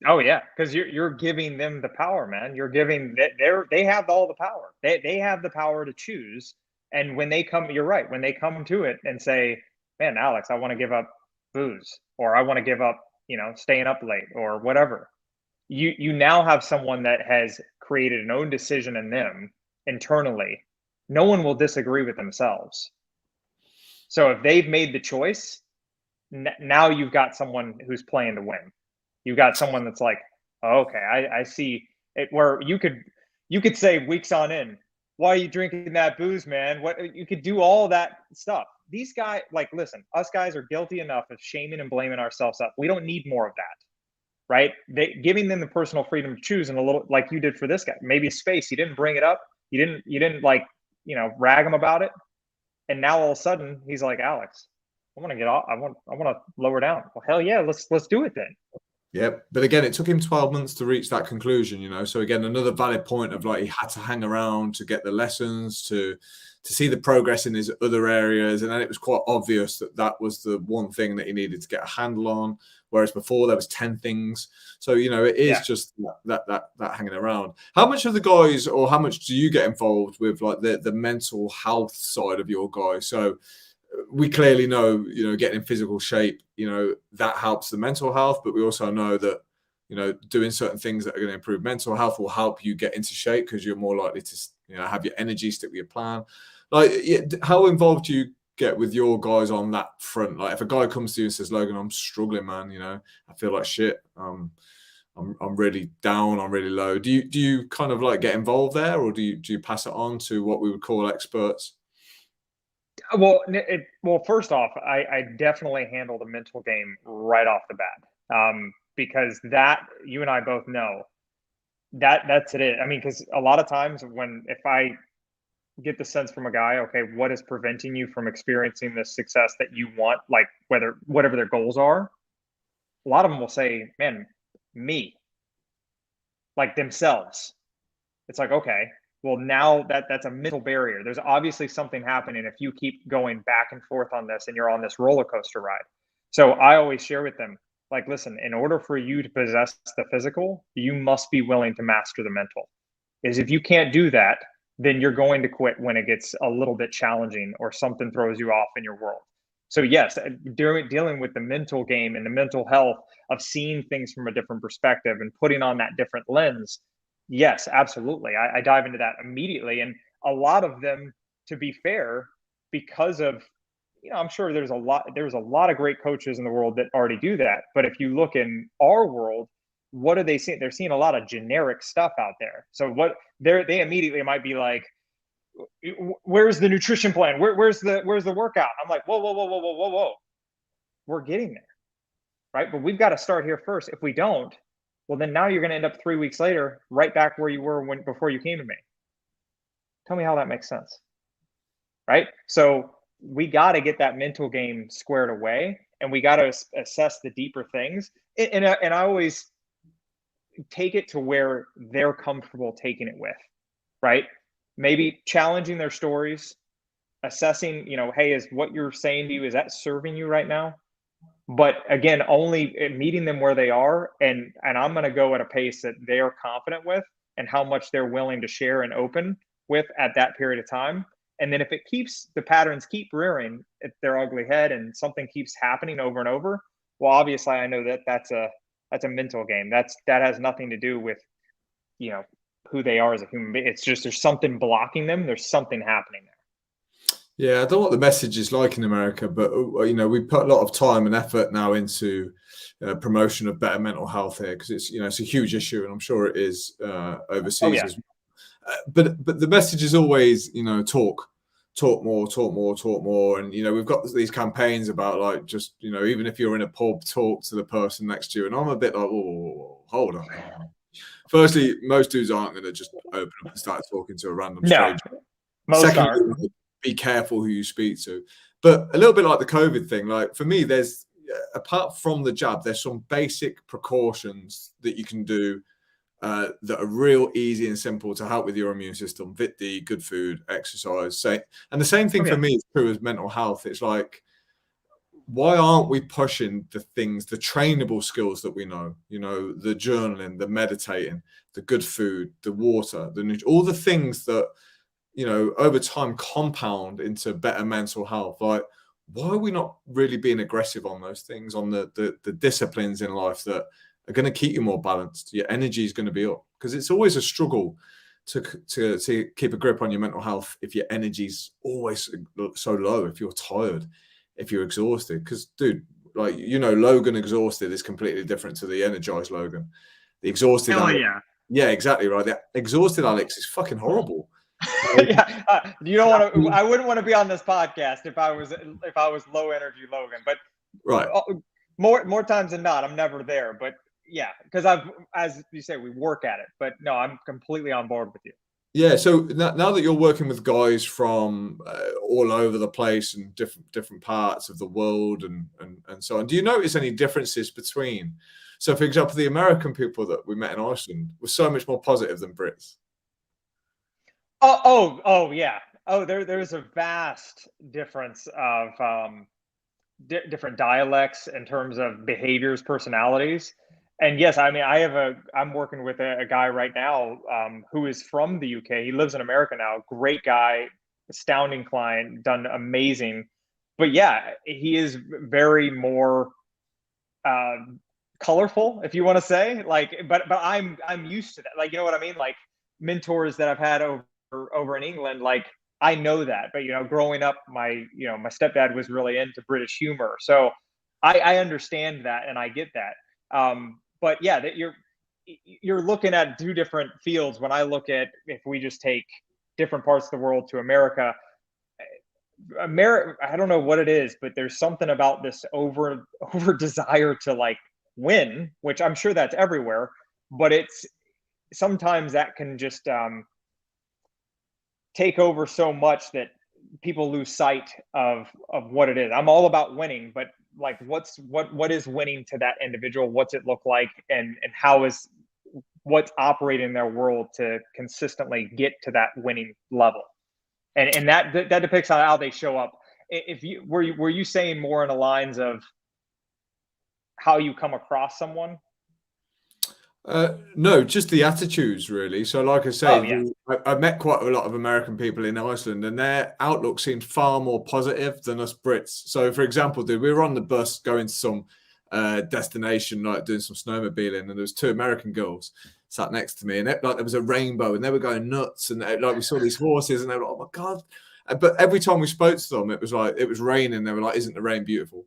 Oh yeah, because you're giving them the power, man. You're giving they have all the power. They have the power to choose. And when they come, you're right. When they come to it and say, man, Alex, I want to give up booze, or I want to give up, staying up late, or whatever. You now have someone that has created an own decision in them internally. No one will disagree with themselves. So if they've made the choice, now you've got someone who's playing to win. You've got someone that's like, oh, okay, I see it. Where you could say weeks on end, why are you drinking that booze, man? What, you could do all that stuff. These guys, like, listen, us guys are guilty enough of shaming and blaming ourselves up. We don't need more of that, right? Giving them the personal freedom to choose, and a little like you did for this guy, maybe space. You didn't bring it up. You didn't like, rag him about it. And now all of a sudden he's like, Alex, I want to get off. I want to lower down. Well, hell yeah, let's do it then. Yeah, but again, it took him 12 months to reach that conclusion, So again, another valid point of like he had to hang around to get the lessons, to see the progress in his other areas, and then it was quite obvious that that was the one thing that he needed to get a handle on. Whereas before there was 10 things. So it is just that hanging around. How much of the guys, or how much do you get involved with like the mental health side of your guys? So we clearly know, getting in physical shape, that helps the mental health, but we also know that, doing certain things that are going to improve mental health will help you get into shape because you're more likely to, have your energy, stick with your plan. Like, how involved do you get with your guys on that front? Like, if a guy comes to you and says, Logan, I'm struggling, man, I feel like shit. I'm really down. I'm really low. Do you kind of like get involved there, or do you pass it on to what we would call experts? Well, first off, I definitely handle the mental game right off the bat, because that, you and I both know that's it. I mean, because a lot of times if I get the sense from a guy, okay, what is preventing you from experiencing the success that you want, like whatever their goals are, a lot of them will say, man, me, like themselves. It's like, okay, well, now that's a mental barrier. There's obviously something happening if you keep going back and forth on this and you're on this roller coaster ride. So I always share with them, like, listen, in order for you to possess the physical, you must be willing to master the mental. Is if you can't do that, then you're going to quit when it gets a little bit challenging or something throws you off in your world. So yes, dealing with the mental game and the mental health of seeing things from a different perspective and putting on that different lens, yes, absolutely. I dive into that immediately. And a lot of them, to be fair, because of, I'm sure there's a lot of great coaches in the world that already do that. But if you look in our world, what are they seeing? They're seeing a lot of generic stuff out there. So they immediately might be like, where's the nutrition plan? Where's the workout? I'm like, whoa. We're getting there, right? But we've got to start here first. If we don't, well, then now you're going to end up 3 weeks later, right back where you were before you came to me. Tell me how that makes sense, right? So we got to get that mental game squared away, and we got to assess the deeper things. And I always take it to where they're comfortable taking it with, right? Maybe challenging their stories, assessing, hey, is what you're saying to you, is that serving you right now? But again, only meeting them where they are, and I'm going to go at a pace that they are confident with and how much they're willing to share and open with at that period of time. And then if the patterns keep rearing at their ugly head and something keeps happening over and over, well, obviously I know that's a mental game. That has nothing to do with, who they are as a human being. It's just, there's something blocking them. There's something happening there. Yeah, I don't know what the message is like in America, but we put a lot of time and effort now into promotion of better mental health here because it's a huge issue, and I'm sure it is overseas as well. But the message is always talk more, and we've got these campaigns about like just even if you're in a pub, talk to the person next to you, and I'm a bit like, oh, hold on. Firstly, most dudes aren't going to just open up and start talking to a random stranger. Secondly, be careful who you speak to. But a little bit like the COVID thing, like for me, there's, apart from the jab, there's some basic precautions that you can do that are real easy and simple to help with your immune system. Vit D, good food, exercise. And the same thing for me is true as mental health. It's like, why aren't we pushing the trainable skills that we know, the journaling, the meditating, the good food, the water, all the things that, over time compound into better mental health. Like, why are we not really being aggressive on those things, on the disciplines in life that are going to keep you more balanced? Your energy is going to be up, because it's always a struggle to keep a grip on your mental health if your energy's always so low, if you're tired, if you're exhausted. Because, dude, like, you know, Logan exhausted is completely different to the energized Logan. The exhausted Hell Alex, yeah. yeah, exactly right. The exhausted Alex is fucking horrible. Yeah, you don't want to. I wouldn't want to be on this podcast if I was low energy Logan. But Right. More times than not, I'm never there. But yeah, because as you say, we work at it. But no, I'm completely on board with you. Yeah, so now that you're working with guys from all over the place and different parts of the world and so on, do you notice any differences between? So, for example, the American people that we met in Iceland were so much more positive than Brits. Oh yeah. Oh, there's a vast difference of different dialects in terms of behaviors, personalities. And yes, I mean, I'm working with a guy right now who is from the UK. He lives in America now. Great guy, astounding client, done amazing. But yeah, he is very more colorful, if you want to say. Like, but I'm used to that. Like, you know what I mean? Like mentors that I've had over in England, like I know that. But you know, growing up, my stepdad was really into British humor, so I understand that and I get that. But yeah, that you're looking at two different fields. When I look at, if we just take different parts of the world to America, I don't know what it is, but there's something about this over desire to like win, which I'm sure that's everywhere, but it's sometimes that can just take over so much that people lose sight of what it is. I'm all about winning, but like what is winning to that individual? What's it look like, and how is what's operating in their world to consistently get to that winning level? And that depicts on how they show up. If you were you saying more in the lines of how you come across someone? No, just the attitudes, really. So, like I say, Oh yeah. I met quite a lot of American people in Iceland, and their outlook seemed far more positive than us Brits. So, for example, dude, we were on the bus going to some destination, like doing some snowmobiling, and there was two American girls sat next to me, and like there was a rainbow, and they were going nuts, and like we saw these horses, and they were like, "Oh my god!" But every time we spoke to them, it was like it was raining. They were like, "Isn't the rain beautiful?"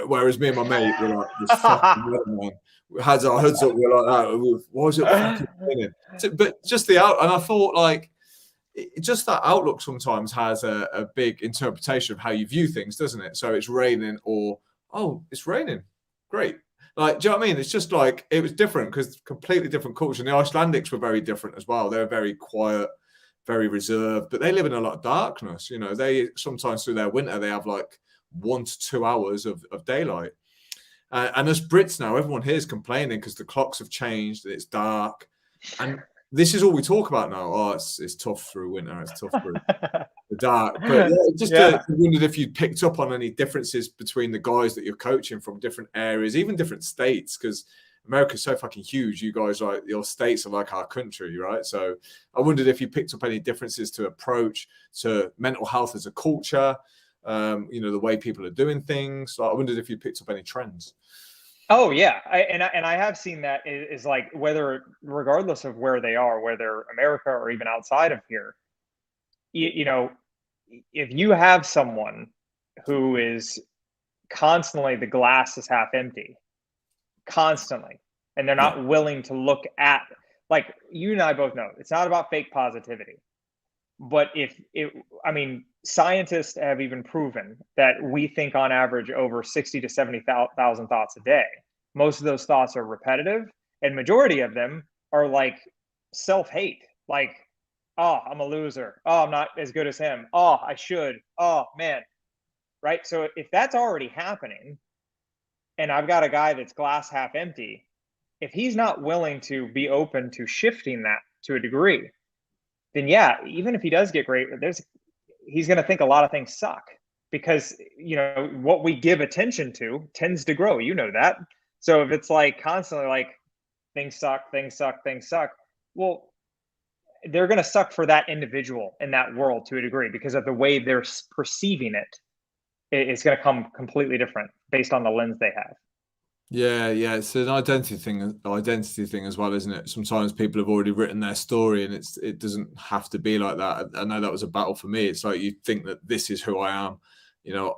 Whereas me and my mate were like, "This fucking weatherman." We had our hoods up, we were like that. Why is it fucking raining? So, but just the out, and I thought like just that outlook sometimes has a big interpretation of how you view things, doesn't it? So it's raining, or oh, it's raining, great. Like, do you know what I mean? It's just like it was different because completely different culture. And the Icelandics were very different as well. They were very quiet, very reserved, but they live in a lot of darkness. You know, they sometimes through their winter they have like 1 to 2 hours of daylight. And as Brits now, everyone here is complaining because the clocks have changed and it's dark. And this is all we talk about now. Oh, it's tough through winter. It's tough through the dark. But yeah, just wondered if you'd picked up on any differences between the guys that you're coaching from different areas, even different states, because America's so fucking huge. You guys, like, your states are like our country, right? So I wondered if you picked up any differences to approach to mental health as a culture. You know, the way people are doing things. Like, I wondered if you picked up any trends. Oh yeah, I have seen that is like whether regardless of where they are, whether America or even outside of here, you know, if you have someone who is constantly the glass is half empty, constantly, and they're not willing to look at, like you and I both know, it's not about fake positivity. But I mean, scientists have even proven that we think on average over 60 to 70,000 thoughts a day. Most of those thoughts are repetitive, and majority of them are like self-hate, like, oh, I'm a loser. Oh, I'm not as good as him. Oh, I should. Oh, man. Right. So if that's already happening, and I've got a guy that's glass half empty, if he's not willing to be open to shifting that to a degree, then yeah, even if he does get great, he's going to think a lot of things suck, because you know what we give attention to tends to grow. You know that. So if it's like constantly like things suck, things suck, things suck, well, they're going to suck for that individual in that world to a degree, because of the way they're perceiving it. It's going to come completely different based on the lens they have. Yeah, it's an identity thing as well, isn't it? Sometimes people have already written their story, and it doesn't have to be like that. I know that was a battle for me. It's like you think that this is who I am.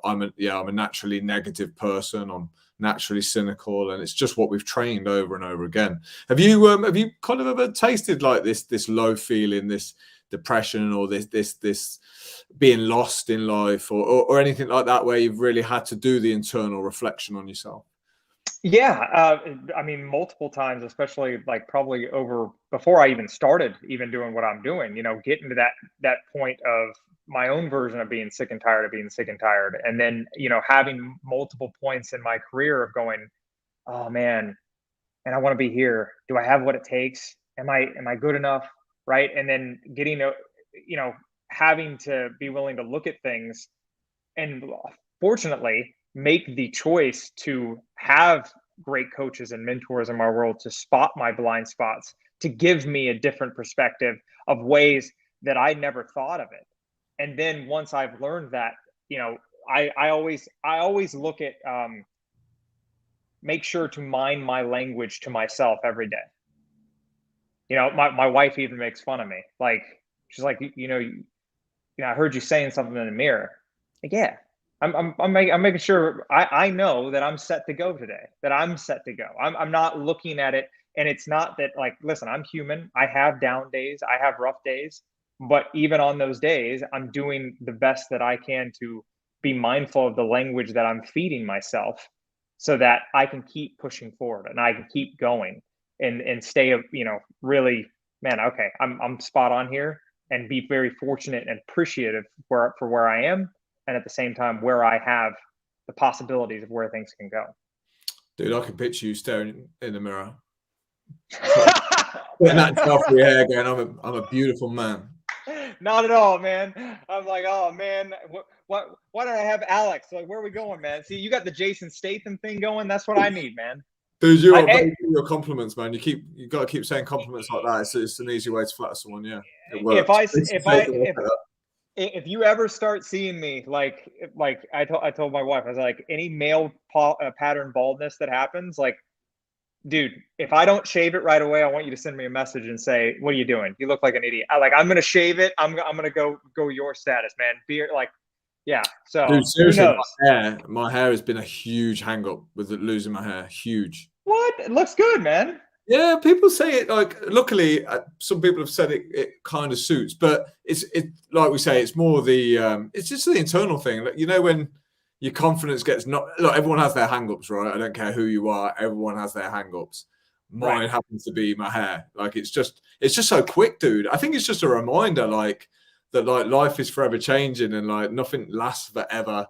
I'm a naturally negative person. I'm naturally cynical, and it's just what we've trained over and over again. Have you kind of ever tasted like this low feeling, this depression, or this being lost in life, or anything like that, where you've really had to do the internal reflection on yourself? Yeah, I mean, multiple times, especially like probably over before I even started even doing what I'm doing, getting to that point of my own version of being sick and tired of being sick and tired. And then, having multiple points in my career of going, oh man, and I want to be here. Do I have what it takes? Am I good enough? Right. And then getting you know, having to be willing to look at things and fortunately make the choice to have great coaches and mentors in my world to spot my blind spots, to give me a different perspective of ways that I never thought of it. And then once I've learned that, I always look at make sure to mind my language to myself every day. My wife even makes fun of me. Like, she's like, I heard you saying something in the mirror. Like, yeah, I'm making sure I know that I'm set to go today, that I'm set to go. I'm not looking at it. And it's not that, like, listen, I'm human. I have down days. I have rough days. But even on those days, I'm doing the best that I can to be mindful of the language that I'm feeding myself so that I can keep pushing forward and I can keep going and stay, really, man, okay, I'm spot on here, and be very fortunate and appreciative for where I am, and at the same time where I have the possibilities of where things can go. Dude, I can picture you staring in the mirror, putting that gel through your hair, going, I'm a beautiful man. Not at all, man. I'm like, oh man, what? Why don't I have Alex? Like, where are we going, man? See, you got the Jason Statham thing going. That's what I need, man. Dude, you I, are very good with your compliments, man. You got to keep saying compliments like that. It's an easy way to flatter someone. Yeah, it if works. I if I if you ever start seeing me like I told my wife, I was like, any male pattern baldness that happens, like, dude, if I don't shave it right away, I want you to send me a message and say, what are you doing? You look like an idiot. I'm gonna shave it. I'm gonna go your status, man. Be like, yeah. So Dude, who seriously, knows? my hair has been a huge hang up with losing my hair. Huge. What? It looks good, man. Yeah, people say it like. Luckily, some people have said it kind of suits, but it like we say, it's more the it's just the internal thing. Like, when your confidence gets not. Look, everyone has their hang-ups, right? I don't care who you are. Everyone has their hang-ups. Right. Mine happens to be my hair. Like, it's just so quick, dude. I think it's just a reminder, like, that like life is forever changing and like nothing lasts forever.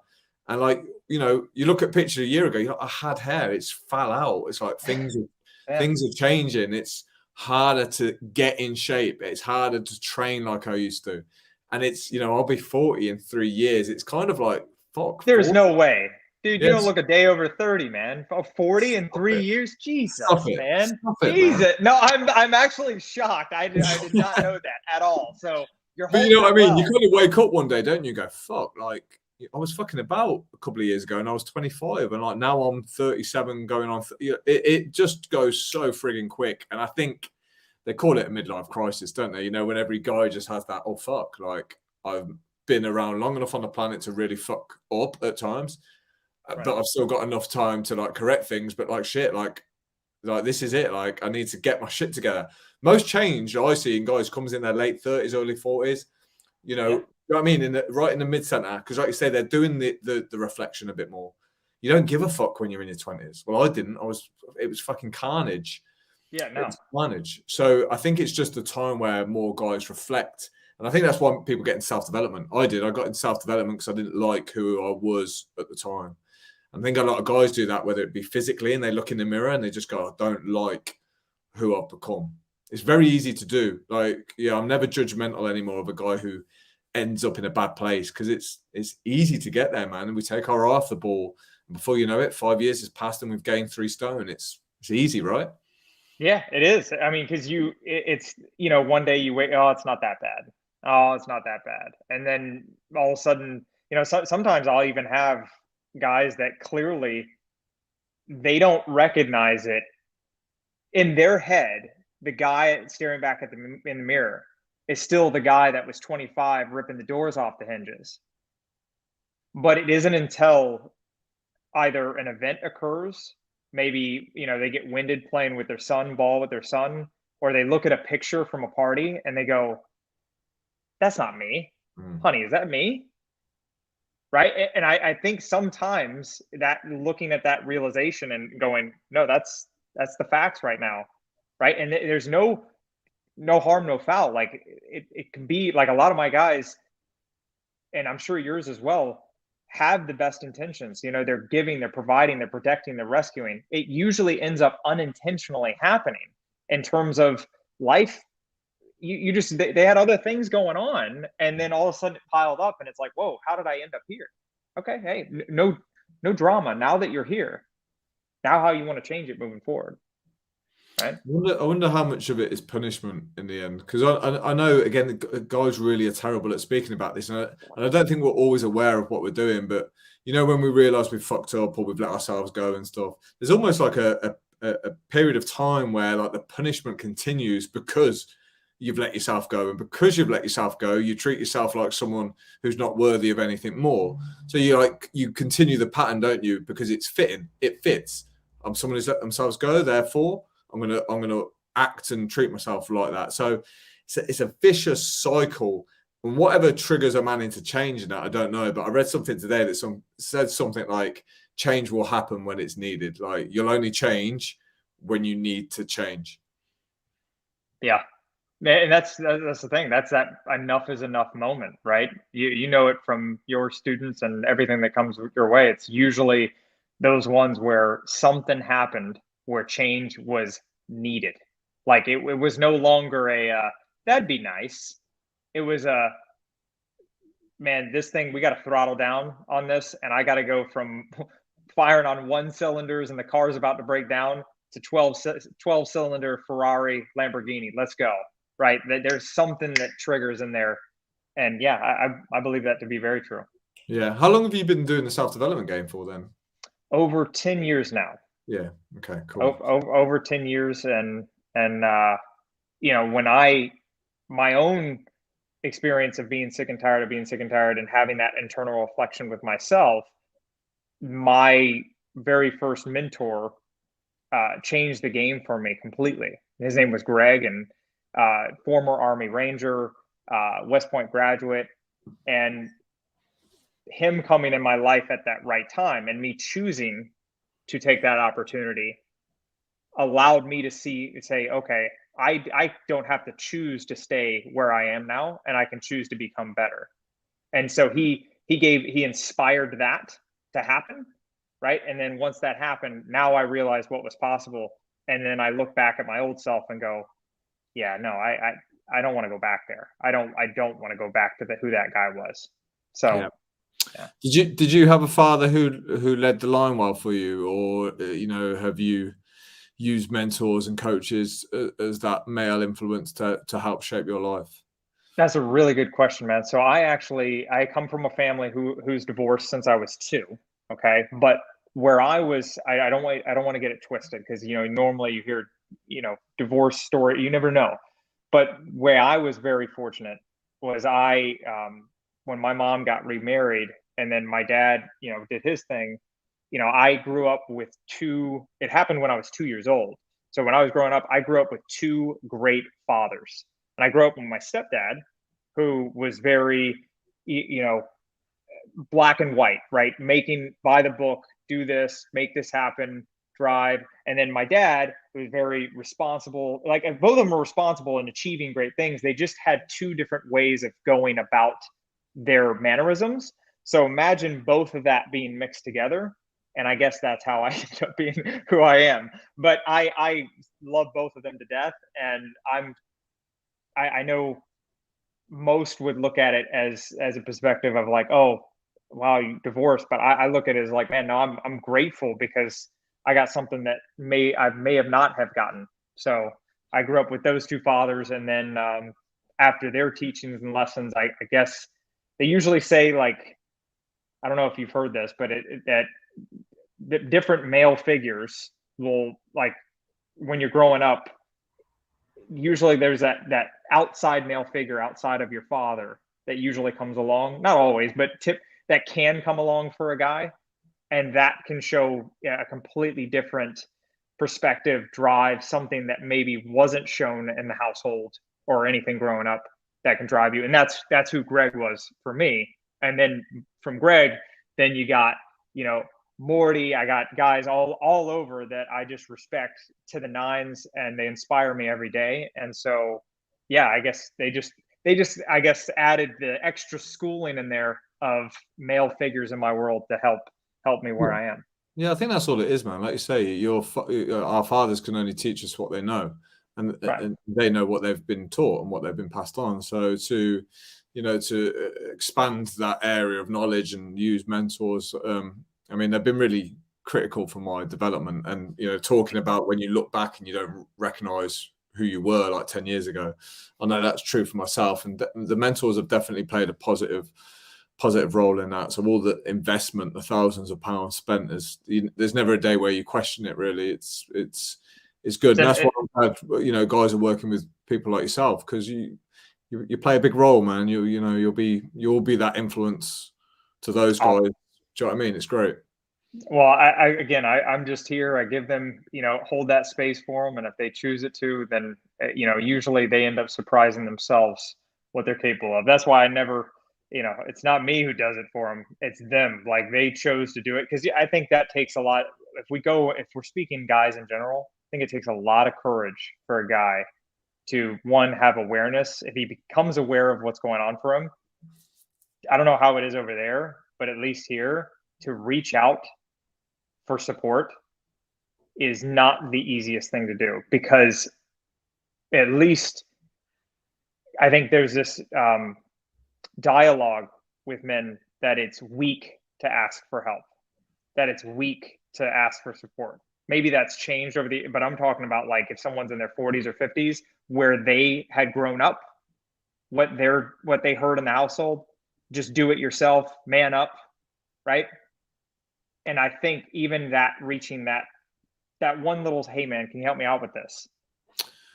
And like, you look at picture a year ago, you're like, I had hair. It's fell out. It's like Yeah. things are changing. It's harder to get in shape. It's harder to train like I used to. And I'll be 40 in 3 years. It's kind of like, fuck, There's 40? no way. Dude, you don't Yes. look a day over 30, man. 40 in Stop three it. years? Stop Jesus, it. man. Stop it, man. Jesus. No, I'm actually shocked. I did not know that at all. So you're But you know holding what it I mean? You well. kind of wake up one day, don't you? Go, fuck, like, I was fucking about a couple of years ago and I was 25 and like now I'm 37 going on. It just goes so frigging quick. And I think they call it a midlife crisis, don't they? When every guy just has that, oh, fuck, like, I've been around long enough on the planet to really fuck up at times, Right. but I've still got enough time to like correct things. But like, shit, like this is it. Like, I need to get my shit together. Most change I see in guys comes in their late 30s, early 40s. Yeah. You know what I mean? Right in the mid center, because like you say, they're doing the reflection a bit more. You don't give a fuck when you're in your 20s. Well, I didn't. It was fucking carnage. Yeah, It no. was carnage. So I think it's just a time where more guys reflect. And I think that's why people get in self development. I did. I got in self development because I didn't like who I was at the time. I think a lot of guys do that, whether it be physically and they look in the mirror and they just go, I don't like who I've become. It's very easy to do. Like, yeah, I'm never judgmental anymore of a guy who ends up in a bad place because it's easy to get there, man. And we take our eye off the ball. And before you know it, 5 years has passed and we've gained 3 stone. It's easy, right? Yeah, it is. I mean, because it's, one day you wait, oh, it's not that bad. Oh, it's not that bad. And then all of a sudden, sometimes I'll even have guys that clearly they don't recognize it. In their head, the guy staring back at them in the mirror is still the guy that was 25 ripping the doors off the hinges. But it isn't until either an event occurs, maybe, they get winded playing with their son, ball with their son, or they look at a picture from a party and they go, that's not me. Honey, is that me? Right. And I think sometimes that looking at that realization and going, no, that's the facts right now. Right. And there's no harm, no foul. Like it can be like a lot of my guys, and I'm sure yours as well, have the best intentions. They're giving, they're providing, they're protecting, they're rescuing. It usually ends up unintentionally happening in terms of life. You just, they had other things going on, and then all of a sudden it piled up, and it's like, whoa, how did I end up here? Okay, hey, no drama. Now that you're here, now how you want to change it moving forward, right? I wonder how much of it is punishment in the end, because I know, again, the guys really are terrible at speaking about this, and I don't think we're always aware of what we're doing. But when we realise we've fucked up or we've let ourselves go and stuff, there's almost like a period of time where like the punishment continues because you've let yourself go, and because you've let yourself go, you treat yourself like someone who's not worthy of anything more. So you continue the pattern, don't you? Because it's fitting, it fits. I'm someone who's let themselves go, therefore I'm gonna act and treat myself like that. So it's a vicious cycle, and whatever triggers a man into changing that, I don't know. But I read something today that said something like change will happen when it's needed. Like you'll only change when you need to change. Yeah. And that's the thing. That's that enough is enough moment, right? You know it from your students and everything that comes your way. It's usually those ones where something happened where change was needed. Like it was no longer that'd be nice. It was man, this thing, we got to throttle down on this, and I got to go from firing on one cylinders and the car's about to break down to 12 cylinder Ferrari, Lamborghini. Let's go. Right. There's something that triggers in there. And yeah, I believe that to be very true. Yeah. How long have you been doing the self-development game for then? Over 10 years now. Yeah. Okay, cool. Over 10 years. And when my own experience of being sick and tired and having that internal reflection with myself, my very first mentor changed the game for me completely. His name was Greg, and former Army Ranger, West Point graduate, and him coming in my life at that right time and me choosing to take that opportunity allowed me to say, okay, I don't have to choose to stay where I am now, and I can choose to become better. And so he inspired that to happen, right? And then once that happened, now I realized what was possible. And then I look back at my old self and go, yeah, no, I don't want to go back there. I don't want to go back to who that guy was. So, yeah. Did you have a father who led the line well for you, or have you used mentors and coaches as that male influence to help shape your life? That's a really good question, man. So I come from a family who's divorced since I was 2. Okay, but where I was, I don't want to get it twisted, because normally you hear divorce story, you never know. But where I was very fortunate was when my mom got remarried and then my dad, did his thing, I grew up with it happened when I was 2 years old. So when I was growing up, I grew up with 2 great fathers. And I grew up with my stepdad, who was very, black and white, right? Making by the book, do this, make this happen, drive. And then my dad was very responsible. Like both of them were responsible in achieving great things. They just had 2 different ways of going about their mannerisms. So imagine both of that being mixed together. And I guess that's how I ended up being who I am. But I love both of them to death. And I know most would look at it as a perspective of like, oh, wow, you divorced. But I look at it as like, man, no, I'm grateful, because I got something that I may have not have gotten. So I grew up with those 2 fathers, and then after their teachings and lessons, I guess they usually say, like, I don't know if you've heard this, but that the different male figures will, like, when you're growing up, usually there's that outside male figure outside of your father that usually comes along, not always, but that can come along for a guy, and that can show a completely different perspective, drive, something that maybe wasn't shown in the household or anything growing up that can drive you. And that's who Greg was for me. And then from Greg, then you got, Morty. I got guys all over that I just respect to the nines, and they inspire me every day. And so, yeah, I guess they just I guess added the extra schooling in there of male figures in my world to help me where I am. Yeah, I think that's all it is, man. Like you say, our fathers can only teach us what they know, and, Right. and they know what they've been taught and what they've been passed on. So to expand that area of knowledge and use mentors, I mean, they've been really critical for my development. And talking about when you look back and you don't recognize who you were like 10 years ago, I know that's true for myself. And the mentors have definitely played a positive role in that. So all the investment, the thousands of pounds spent, there's never a day where you question it. Really, it's good. And that's why I'm glad guys are working with people like yourself, because you play a big role, man. You'll be that influence to those guys. Do you know what I mean? It's great. Well, I'm just here. I give them, hold that space for them, and if they choose it to, then usually they end up surprising themselves what they're capable of. That's why I never. It's not me who does it for them. It's them. Like, they chose to do it. Because I think that takes a lot. If we're speaking guys in general, I think it takes a lot of courage for a guy to, one, have awareness. If he becomes aware of what's going on for him, I don't know how it is over there, but at least here, to reach out for support is not the easiest thing to do, because at least I think there's this dialogue with men that it's weak to ask for help, that it's weak to ask for support. Maybe that's changed but I'm talking about, like, if someone's in their 40s or 50s where they had grown up, what they heard in the household, just do it yourself, man up, right? And I think even that, reaching that one little, hey man, can you help me out with this?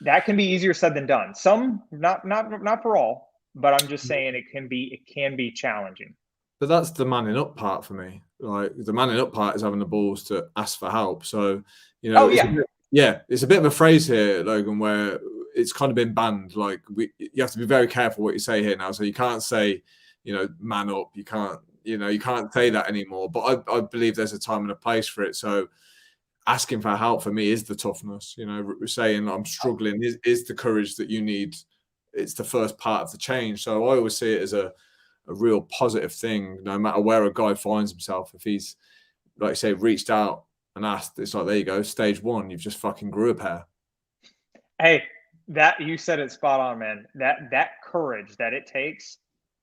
That can be easier said than done. Some, not for all, but I'm just saying it can be challenging. But that's the manning up part for me. Like, the manning up part is having the balls to ask for help. So, it's a bit of a phrase here, Logan, where it's kind of been banned. Like, you have to be very careful what you say here now. So you can't say, man up. You can't say that anymore. But I believe there's a time and a place for it. So asking for help for me is the toughness. Saying I'm struggling is the courage that you need. It's the first part of the change. So I always see it as a real positive thing, no matter where a guy finds himself. If he's, like you say, reached out and asked, it's like, there you go, stage one, you've just fucking grew a pair. Hey, that, you said it spot on, man. That courage that it takes,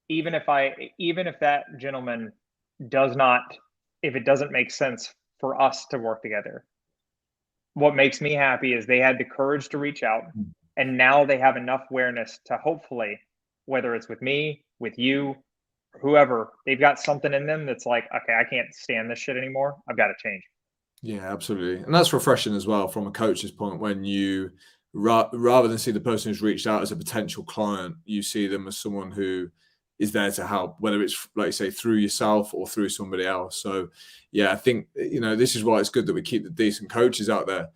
even if that gentleman if it doesn't make sense for us to work together, what makes me happy is they had the courage to reach out. And now they have enough awareness to, hopefully, whether it's with me, with you, whoever, they've got something in them that's like, okay, I can't stand this shit anymore. I've got to change. Yeah, absolutely. And that's refreshing as well from a coach's point, when you, rather than see the person who's reached out as a potential client, you see them as someone who is there to help, whether it's, like you say, through yourself or through somebody else. So, yeah, I think, this is why it's good that we keep the decent coaches out there,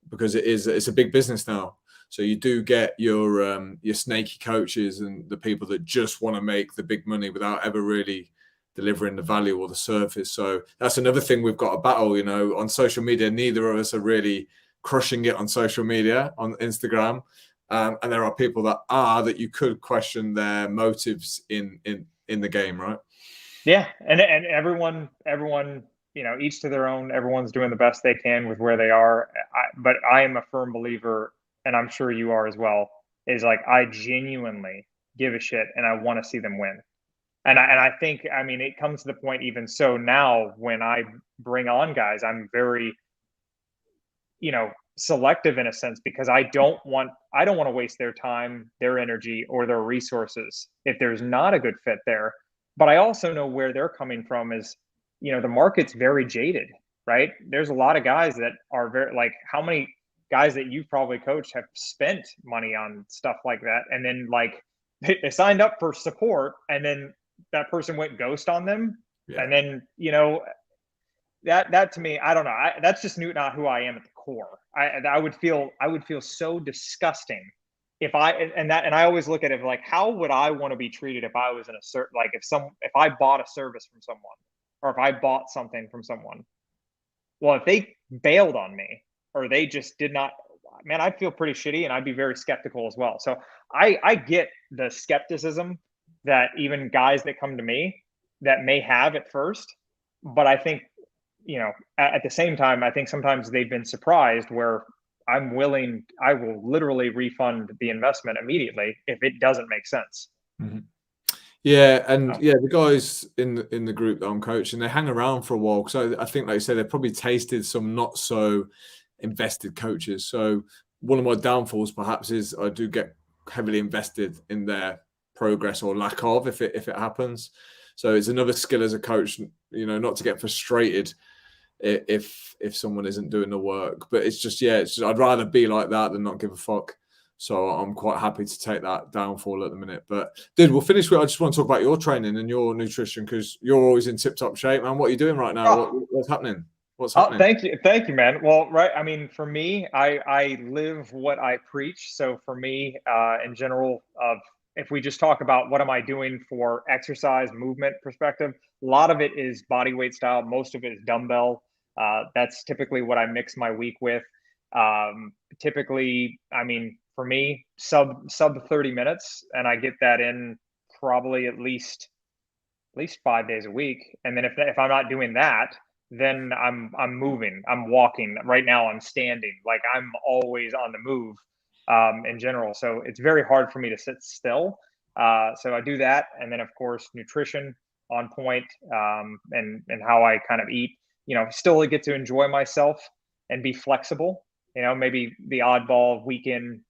because it's a big business now. So you do get your snaky coaches and the people that just want to make the big money without ever really delivering the value or the service. So that's another thing we've got to battle, on social media. Neither of us are really crushing it on social media, on Instagram. And there are people that you could question their motives in the game, right? Yeah. And everyone, each to their own, everyone's doing the best they can with where they are. But I am a firm believer, and I'm sure you are as well, is like, I genuinely give a shit and I want to see them win. And I think, it comes to the point, even so now, when I bring on guys, I'm very, selective in a sense, because I don't want to waste their time, their energy, or their resources if there's not a good fit there. But I also know where they're coming from is, the market's very jaded. right? There's a lot of guys that are very, like, how many guys that you've probably coached have spent money on stuff like that, and then like they signed up for support, and then that person went ghost on them, Yeah. and then that to me, I don't know. That's just not who I am at the core. I would feel so disgusting if I always look at it like, how would I want to be treated if I was in a certain, like, if I bought a service from someone, or if I bought something from someone. Well, if they bailed on me, or they just did not, man, I'd feel pretty shitty, and I'd be very skeptical as well. So I get the skepticism that even guys that come to me that may have at first, but I think, at the same time, I think sometimes they've been surprised where I will literally refund the investment immediately if it doesn't make sense. Mm-hmm. Yeah, and Oh. yeah, the guys in the group that I'm coaching, they hang around for a while, because I think, like you said, they've probably tasted some not so invested coaches. So one of my downfalls perhaps is I do get heavily invested in their progress, or lack of, if it happens. So it's another skill as a coach, not to get frustrated if someone isn't doing the work. But it's just I'd rather be like that than not give a fuck. So I'm quite happy to take that downfall at the minute. But dude, we'll finish with, I just want to talk about your training and your nutrition, because you're always in tip-top shape, man. What are you doing right now? What's happening? What's happening? Thank you, man. Well, right. I mean, for me, I live what I preach. So for me, in general, if we just talk about what am I doing for exercise movement perspective, a lot of it is body weight style. Most of it is dumbbell. That's typically what I mix my week with. Typically, I mean, for me, sub 30 minutes, and I get that in probably at least 5 days a week. And then if I'm not doing that, then I'm moving, I'm walking. Right now I'm standing. Like, I'm always on the move, in general. So it's very hard for me to sit still. So I do that, and then of course nutrition on point, and how I kind of eat. Still get to enjoy myself and be flexible. Maybe the oddball weekend,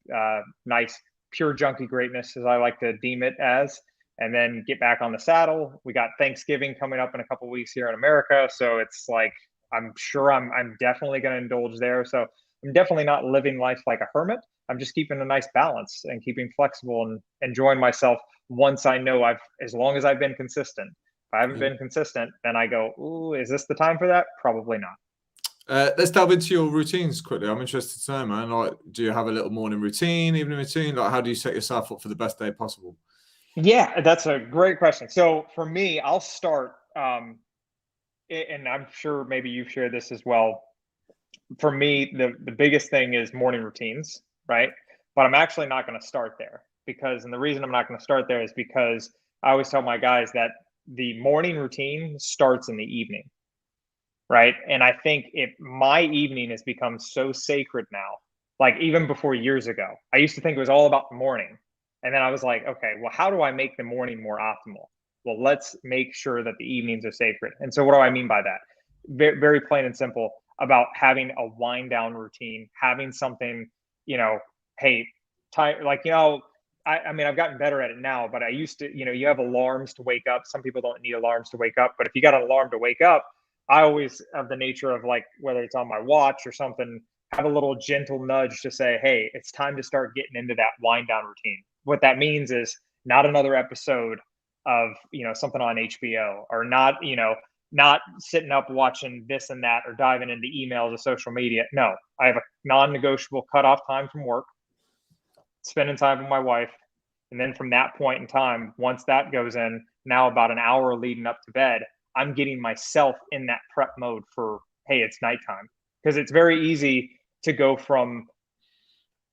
nice pure junkie greatness, as I like to deem it as. And then get back on the saddle. We got Thanksgiving coming up in a couple of weeks here in America, so it's like, I'm sure I'm definitely going to indulge there. So I'm definitely not living life like a hermit. I'm just keeping a nice balance and keeping flexible and enjoying myself. Once I know as long as I've been consistent. If I haven't been consistent, then I go, ooh, is this the time for that? Probably not. Let's delve into your routines quickly. I'm interested to know, man. Like, do you have a little morning routine, evening routine? Like, how do you set yourself up for the best day possible? Yeah, that's a great question. So for me, I'll start, and I'm sure maybe you've shared this as well. For me, the biggest thing is morning routines, right? But I'm actually not going to start there, and the reason I'm not going to start there is because I always tell my guys that the morning routine starts in the evening, right? And I think my evening has become so sacred now. Like, even before years ago, I used to think it was all about the morning. And then I was like, okay, well, how do I make the morning more optimal? Well, let's make sure that the evenings are sacred. And so what do I mean by that? Very, very plain and simple, about having a wind down routine, having something, hey, I mean, I've gotten better at it now, but I used to, you have alarms to wake up. Some people don't need alarms to wake up, but if you got an alarm to wake up, I always have the nature of, like, whether it's on my watch or something, have a little gentle nudge to say, hey, it's time to start getting into that wind down routine. What that means is not another episode of, something on HBO, or not sitting up watching this and that, or diving into emails or social media. No, I have a non-negotiable cutoff time from work, spending time with my wife. And then from that point in time, once that goes in, now about an hour leading up to bed, I'm getting myself in that prep mode for, hey, it's nighttime. Because it's very easy to go from,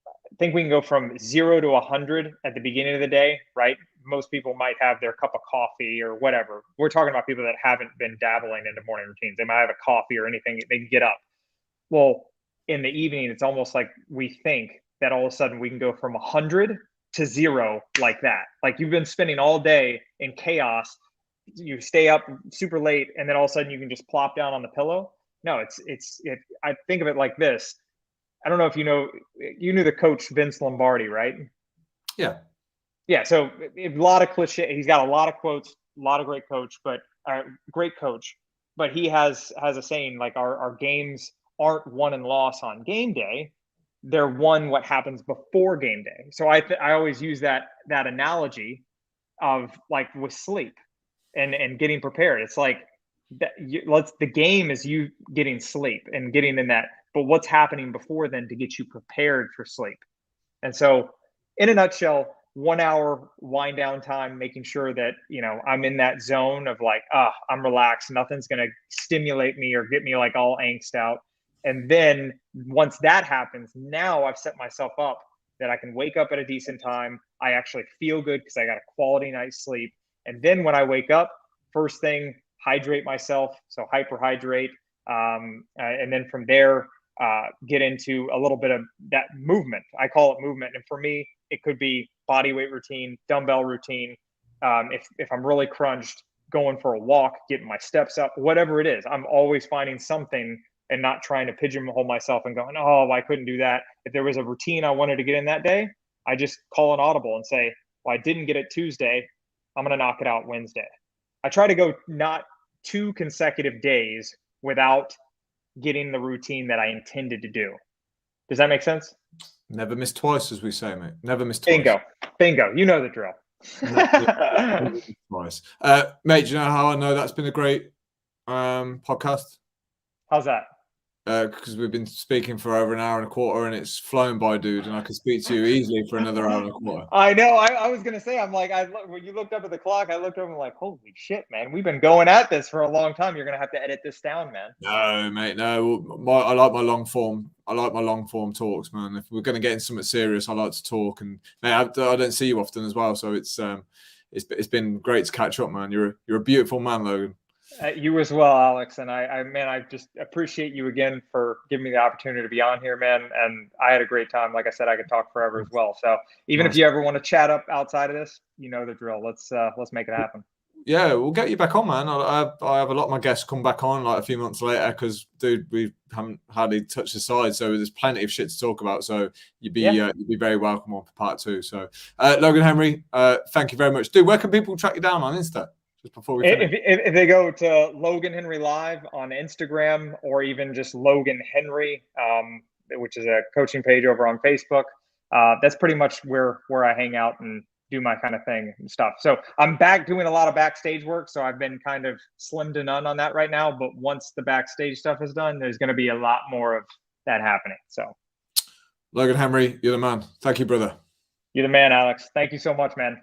I think we can go from 0 to 100 at the beginning of the day, right? Most people might have their cup of coffee or whatever. We're talking about people that haven't been dabbling into morning routines. They might have a coffee or anything, they can get up. Well, in the evening, it's almost like we think that all of a sudden we can go from 100 to 0 like that. Like, you've been spending all day in chaos, you stay up super late, and then all of a sudden you can just plop down on the pillow. No, I think of it like this. I don't know if you knew the coach Vince Lombardi, right? Yeah. Yeah. So a lot of cliche. He's got a lot of quotes, a lot of great coach, but but he has a saying like our games aren't won and lost on game day. They're won what happens before game day. So I always use that analogy of like with sleep and getting prepared. It's like the game is you getting sleep and getting in that, but what's happening before then to get you prepared for sleep. And so in a nutshell, 1 hour wind down time, making sure that, I'm in that zone of like, I'm relaxed. Nothing's going to stimulate me or get me like all angst out. And then once that happens, now I've set myself up that I can wake up at a decent time. I actually feel good because I got a quality night's sleep. And then when I wake up, first thing, hydrate myself. So hyperhydrate. And then from there, get into a little bit of that movement. I call it movement. And for me, it could be body weight routine, dumbbell routine. If I'm really crunched, going for a walk, getting my steps up, whatever it is, I'm always finding something and not trying to pigeonhole myself and going, oh, I couldn't do that. If there was a routine I wanted to get in that day, I just call an audible and say, well, I didn't get it Tuesday. I'm going to knock it out Wednesday. I try to go not 2 consecutive days without getting the routine that I intended to do. Does that make sense? Never miss twice, as we say, mate. Never miss twice. Bingo. You know the drill. Twice. Mate, do you know how I know that's been a great podcast? How's that? Because we've been speaking for over an hour and a quarter and it's flown by, dude, and I could speak to you easily for another hour and a quarter. I know. I was going to say, I'm like, when you looked up at the clock, I looked over and like, holy shit, man. We've been going at this for a long time. You're going to have to edit this down, man. No, mate, no. I like my long form. I like my long form talks, man. If we're going to get into something serious, I like to talk. And mate, I don't see you often as well. So it's been great to catch up, man. You're a beautiful man, Logan. You as well, Alex. And I just appreciate you again for giving me the opportunity to be on here, man. And I had a great time. Like I said, I could talk forever as well. So even if you ever want to chat up outside of this, you know the drill. Let's make it happen. Yeah, we'll get you back on, man. I have a lot of my guests come back on like a few months later because, dude, we haven't hardly touched the side. So there's plenty of shit to talk about. So you'd be very welcome on for part 2. So Logan Henry, thank you very much. Dude, where can people track you down on Insta? Just before we finish. If they go to Logan Henry Live on Instagram or even just Logan Henry, which is a coaching page over on Facebook, that's pretty much where I hang out and do my kind of thing and stuff. So I'm back doing a lot of backstage work. So I've been kind of slim to none on that right now. But once the backstage stuff is done, there's going to be a lot more of that happening. So Logan Henry, you're the man. Thank you, brother. You're the man, Alex. Thank you so much, man.